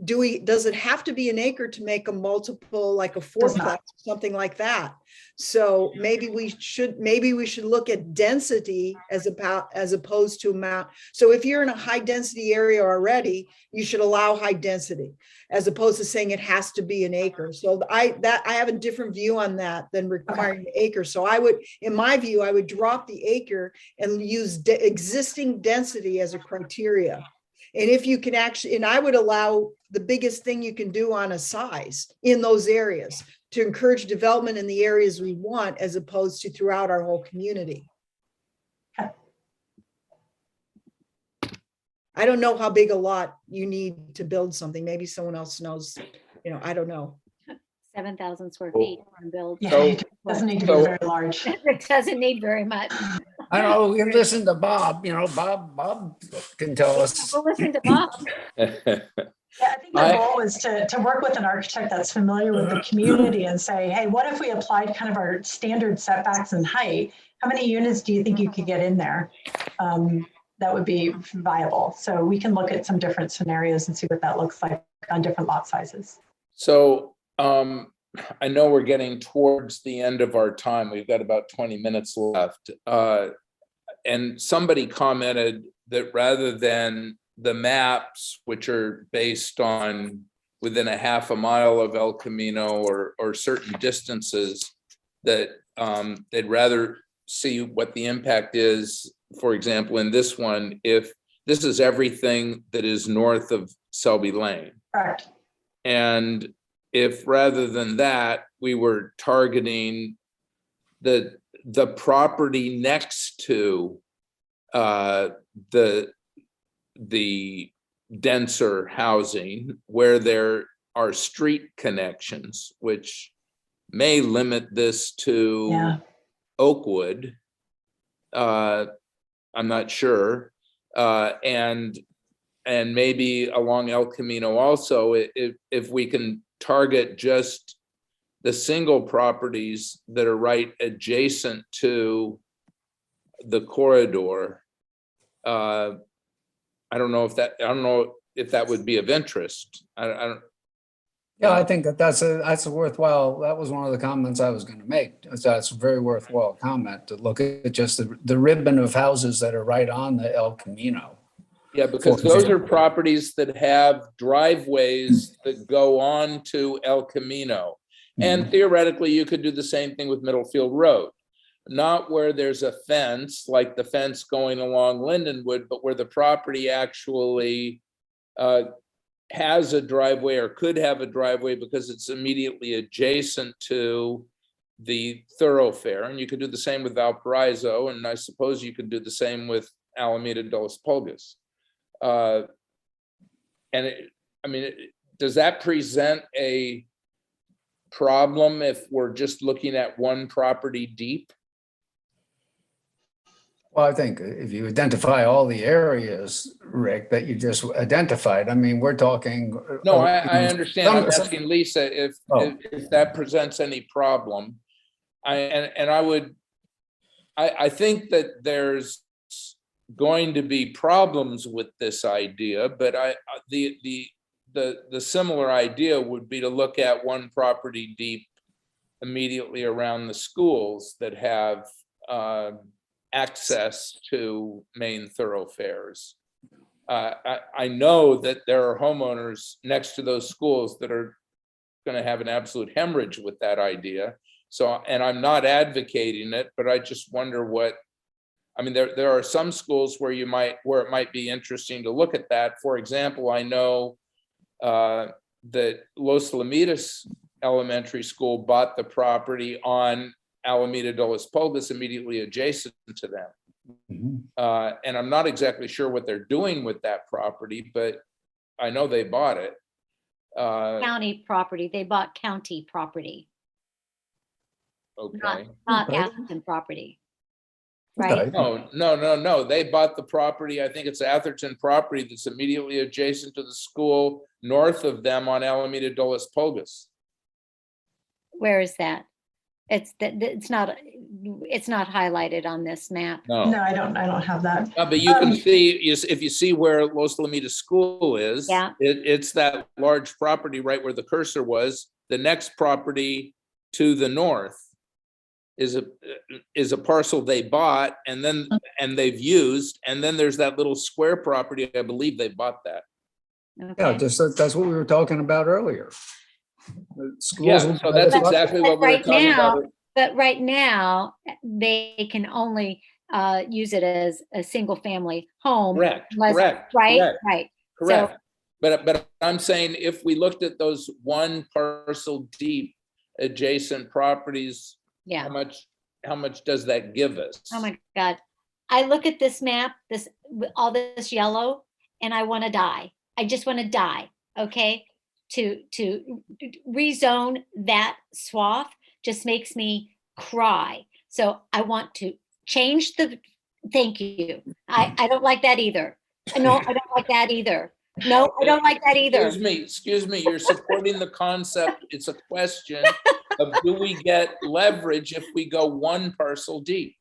does it have to be an acre to make a multiple, like a 4-plex, something like that? So maybe we should look at density as opposed to amount. So if you're in a high density area already, you should allow high density as opposed to saying it has to be an acre. So I have a different view on that than requiring an acre. So in my view, I would drop the acre and use existing density as a criteria. And if you can actually, and I would allow the biggest thing you can do on a size in those areas to encourage development in the areas we want, as opposed to throughout our whole community. I don't know how big a lot you need to build something. Maybe someone else knows, you know, I don't know. 7,000 square feet on build. Yeah, So- it doesn't need to be so- very large. It doesn't need very much. I don't know, we can listen to Bob, Bob can tell us. We'll listen to Bob. Yeah, I think the goal is to work with an architect that's familiar with the community and say, hey, what if we applied kind of our standard setbacks and height? How many units do you think you could get in there? That would be viable. So we can look at some different scenarios and see what that looks like on different lot sizes. So I know we're getting towards the end of our time. We've got about 20 minutes left. And somebody commented that rather than the maps, which are based on within a half a mile of El Camino or certain distances, that they'd rather see what the impact is. For example, in this one, if this is everything that is north of Selby Lane. Correct. And if rather than that, we were targeting the property next to the denser housing where there are street connections, which may limit this to Oakwood. I'm not sure. And maybe along El Camino also, if we can target just the single properties that are right adjacent to the corridor. I don't know if that would be of interest. I don't. Yeah, I think that's a worthwhile, that was one of the comments I was going to make. That's a very worthwhile comment to look at just the ribbon of houses that are right on the El Camino. Yeah, because those are properties that have driveways that go on to El Camino. And theoretically, you could do the same thing with Middlefield Road. Not where there's a fence, like the fence going along Lindenwood, but where the property actually has a driveway or could have a driveway because it's immediately adjacent to the thoroughfare. And you could do the same with Valparaiso, and I suppose you could do the same with Alameda de los Pulgas. Does that present a problem if we're just looking at one property deep? Well, I think if you identify all the areas, Rick, that you just identified, I mean, we're talking. No, I understand. I'm asking Lisa if that presents any problem. I think that there's going to be problems with this idea, but the similar idea would be to look at one property deep immediately around the schools that have access to main thoroughfares. I know that there are homeowners next to those schools that are going to have an absolute hemorrhage with that idea. So, and I'm not advocating it, but I just wonder there are some schools where it might be interesting to look at that. For example, I know that Los Lamitas Elementary School bought the property on Alameda de los Pulgas immediately adjacent to them. And I'm not exactly sure what they're doing with that property, but I know they bought it. County property. They bought county property. Okay. Not Atherton property. Right. No. They bought the property. I think it's Atherton property that's immediately adjacent to the school north of them on Alameda de los Pulgas. Where is that? It's not highlighted on this map. No, I don't have that. but you can see, if you see where Los Lamitas School is, it's that large property right where the cursor was. The next property to the north is a parcel they bought and they've used, and then there's that little square property. I believe they bought that. Okay. Yeah, that's what we were talking about earlier. Schools, so that's exactly what we're talking about. But right now, they can only use it as a single family home. Correct. Right. Correct. But I'm saying if we looked at those one parcel deep adjacent properties, how much does that give us? Oh my God. I look at this map, all this yellow, and I want to die. I just want to die. Okay. to rezone that swath just makes me cry. So I want to change the, thank you. I don't like that either. No, I don't like that either. No, I don't like that either. Excuse me, you're supporting the concept. It's a question of, do we get leverage if we go one parcel deep?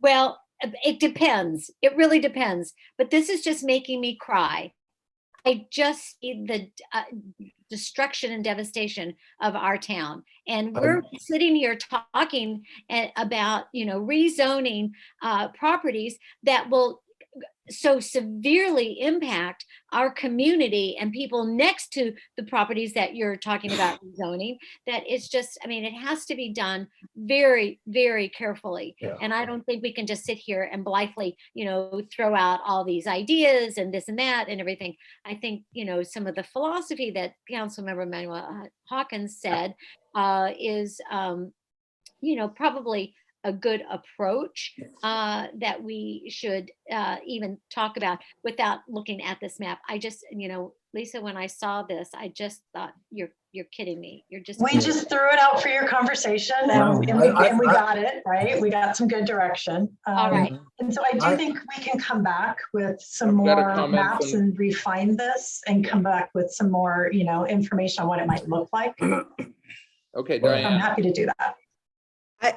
Well, it depends. It really depends. But this is just making me cry. I just see the destruction and devastation of our town. And we're sitting here talking about, rezoning properties that will so severely impact our community and people next to the properties that you're talking about rezoning, that it's just, it has to be done very, very carefully. Yeah. And I don't think we can just sit here and blithely, throw out all these ideas and this and that and everything. I think, some of the philosophy that Councilmember Manuel Hawkins said is, probably a good approach that we should even talk about without looking at this map. I just, Lisa, when I saw this, I just thought, you're kidding me. You're just. We just threw it out for your conversation, and we got it, right? We got some good direction. All right. And so I do think we can come back with some more maps and refine this and come back with some more, information on what it might look like. Okay, Diane. I'm happy to do that.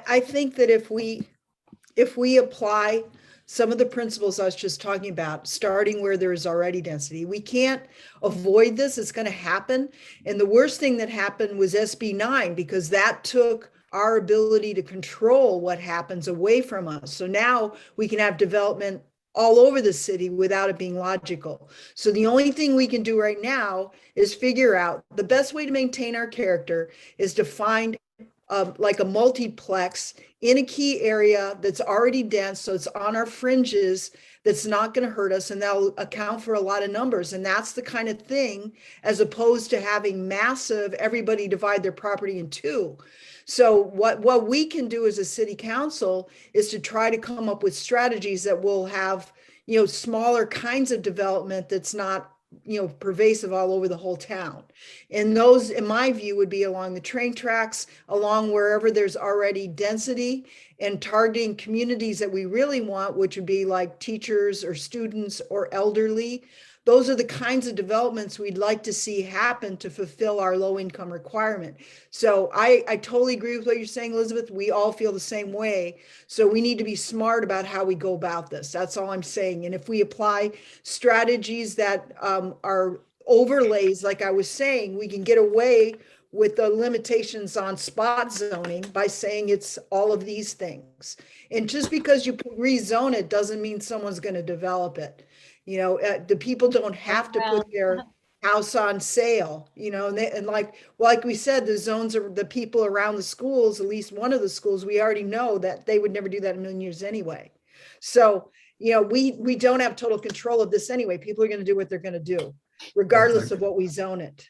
I think that if we apply some of the principles I was just talking about, starting where there is already density, we can't avoid this. It's going to happen. And the worst thing that happened was SB 9, because that took our ability to control what happens away from us. So now we can have development all over the city without it being logical. So the only thing we can do right now is figure out the best way to maintain our character is to find like a multiplex in a key area that's already dense, so it's on our fringes, that's not going to hurt us, and that'll account for a lot of numbers. And that's the kind of thing, as opposed to having massive, everybody divide their property in two. So what we can do as a city council is to try to come up with strategies that will have, smaller kinds of development that's not, pervasive all over the whole town. And those, in my view, would be along the train tracks, along wherever there's already density, and targeting communities that we really want, which would be like teachers or students or elderly. Those are the kinds of developments we'd like to see happen to fulfill our low income requirement. So I totally agree with what you're saying, Elizabeth. We all feel the same way. So we need to be smart about how we go about this. That's all I'm saying. And if we apply strategies that are overlays, like I was saying, we can get away with the limitations on spot zoning by saying it's all of these things. And just because you rezone it doesn't mean someone's going to develop it. The people don't have to put their house on sale, and like we said, the zones are the people around the schools, at least one of the schools, we already know that they would never do that in a million years anyway. So, we don't have total control of this anyway. People are going to do what they're going to do, regardless of what we zone it.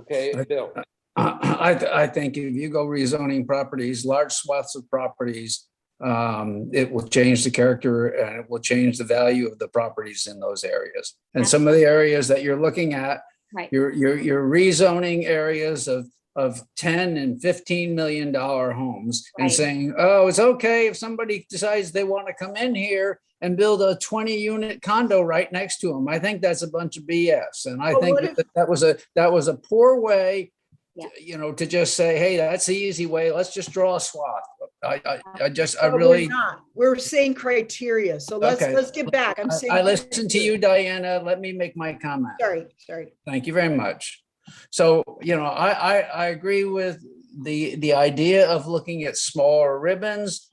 Okay, Bill. I think if you go rezoning properties, large swaths of properties, it will change the character and it will change the value of the properties in those areas. And some of the areas that you're looking at, right, you're rezoning areas of 10 and $15 million homes, right, and saying, oh, it's okay if somebody decides they want to come in here and build a 20-unit condo right next to them. I think that's a bunch of BS. And I think that was a poor way, yeah, to just say, hey, that's the easy way. Let's just draw a swath. We're saying criteria. So let's get back. I'm saying I listened to you, Diana. Let me make my comment. Sorry. Thank you very much. So, I agree with the idea of looking at smaller ribbons,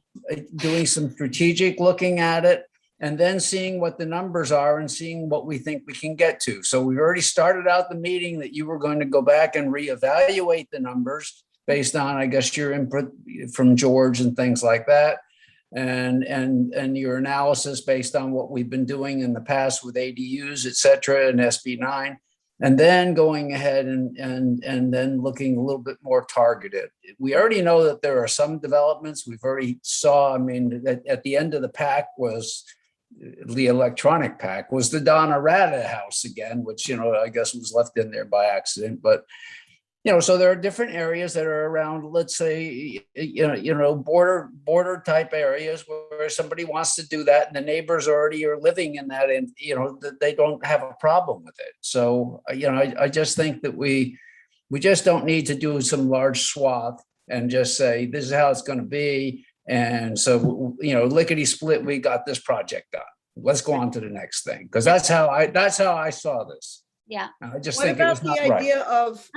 doing some strategic looking at it, and then seeing what the numbers are and seeing what we think we can get to. So we've already started out the meeting that you were going to go back and reevaluate the numbers based on, I guess, your input from George and things like that. And your analysis based on what we've been doing in the past with ADUs, et cetera, and SB 9. And then going ahead and then looking a little bit more targeted. We already know that there are some developments we've already saw. At the end of the pack was the electronic pack was the Donna Rada house again, which, I guess was left in there by accident. But, so there are different areas that are around, let's say, border type areas where somebody wants to do that and the neighbors already are living in that, and, they don't have a problem with it. So, I just think that we just don't need to do some large swath and just say, this is how it's going to be. And so, lickety split, we got this project done. Let's go on to the next thing. Because that's how I saw this. Yeah. I just What think it was about not the right. idea of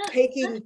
taking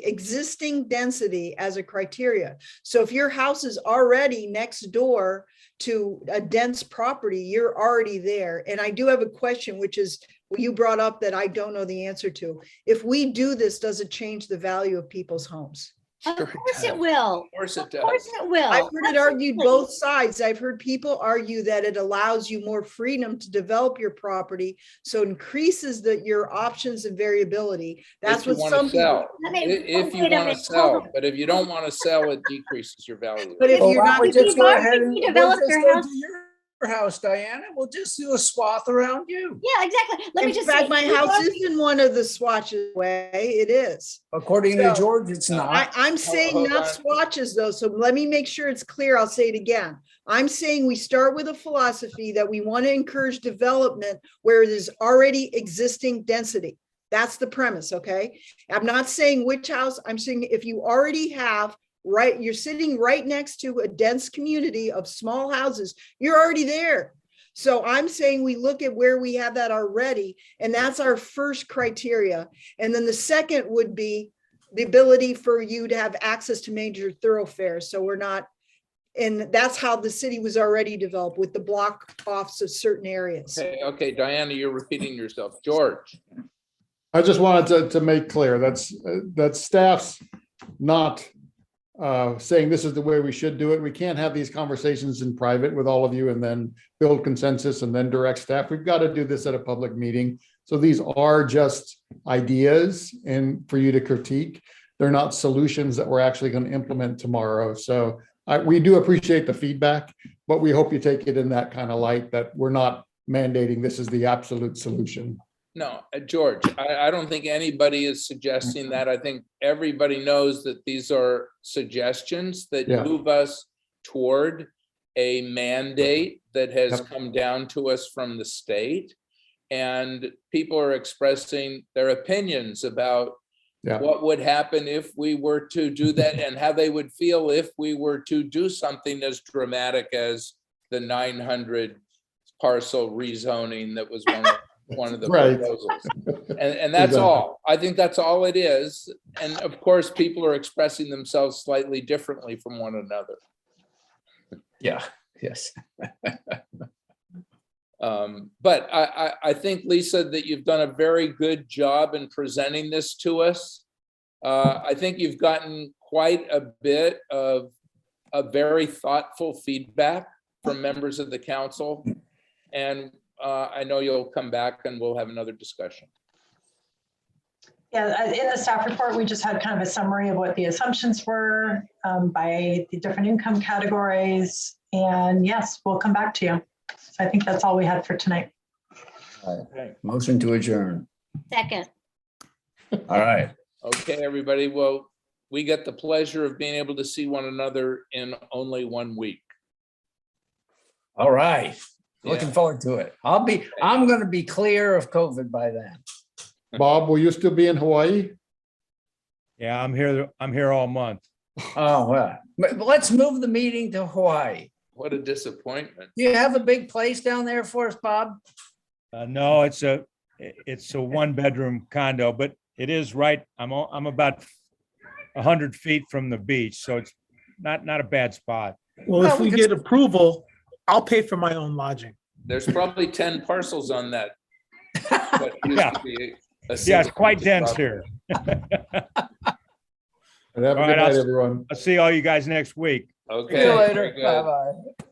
existing density as a criteria? So if your house is already next door to a dense property, you're already there. And I do have a question, which is you brought up that I don't know the answer to. If we do this, does it change the value of people's homes? Of course it will. Of course it Of course does. it will. I've heard it argued Absolutely. both sides. I've heard people argue that it allows you more freedom to develop your property, so it increases your options and variability. That's If you what want to some people. sell, Let me- if you wait a want to minute, hold sell, on. but if you don't want to sell, it decreases your value. But if Well, you're why not, don't we just You've go already ahead and developed we'll just your go house. to your house, Diana. We'll just do a swath around you. Yeah, exactly. Let me in just fact, say, my you've house already- is in one of the swatches way. It is. According to So, George, it's not. I'm saying hold not on. swatches though. So let me make sure it's clear. I'll say it again. I'm saying we start with a philosophy that we want to encourage development where there's already existing density. That's the premise. Okay. I'm not saying which house. I'm saying if you already have, right, you're sitting right next to a dense community of small houses, you're already there. So I'm saying we look at where we have that already, and that's our first criteria. And then the second would be the ability for you to have access to major thoroughfares. So we're not, and that's how the city was already developed with the block offs of certain areas. Okay, Diana, you're repeating yourself. George. I just wanted to make clear that staff's not saying this is the way we should do it. We can't have these conversations in private with all of you and then build consensus and then direct staff. We've got to do this at a public meeting. So these are just ideas and for you to critique. They're not solutions that we're actually going to implement tomorrow. So we do appreciate the feedback, but we hope you take it in that kind of light that we're not mandating this is the absolute solution. No, George, I don't think anybody is suggesting that. I think everybody knows that these are suggestions that Yeah. move us toward a mandate that has Yep. come down to us from the state. And people are expressing their opinions about Yeah. what would happen if we were to do that and how they would feel if we were to do something as dramatic as the 900 parcel rezoning that was one of the Right. proposals. And that's Exactly. all. I think that's all it is. And of course, people are expressing themselves slightly differently from one another. Yeah. Yes. But I think, Lisa, that you've done a very good job in presenting this to us. I think you've gotten quite a bit of a very thoughtful feedback from members of the council. And I know you'll come back and we'll have another discussion. Yeah, in the staff report, we just had kind of a summary of what the assumptions were by the different income categories. And yes, we'll come back to you. So I think that's all we had for tonight. Motion to adjourn. Second. All right. Okay, everybody. Well, we get the pleasure of being able to see one another in only 1 week. All right. Yeah. Looking forward to it. I'm going to be clear of COVID by then. Bob, will you still be in Hawaii? Yeah, I'm here all month. Oh, well, but let's move the meeting to Hawaii. What a disappointment. Do you have a big place down there for us, Bob? No, it's a 1-bedroom condo, but it is right. I'm about 100 feet from the beach, so it's not a bad spot. Well, Well, if we we could- get approval, I'll pay for my own lodging. There's probably 10 parcels on that. What used Yeah. to be a Yeah, it's quite single dense property. here. And have a All good right, night, everyone. I'll see all you guys next week. Okay. See you very later. good. Bye-bye.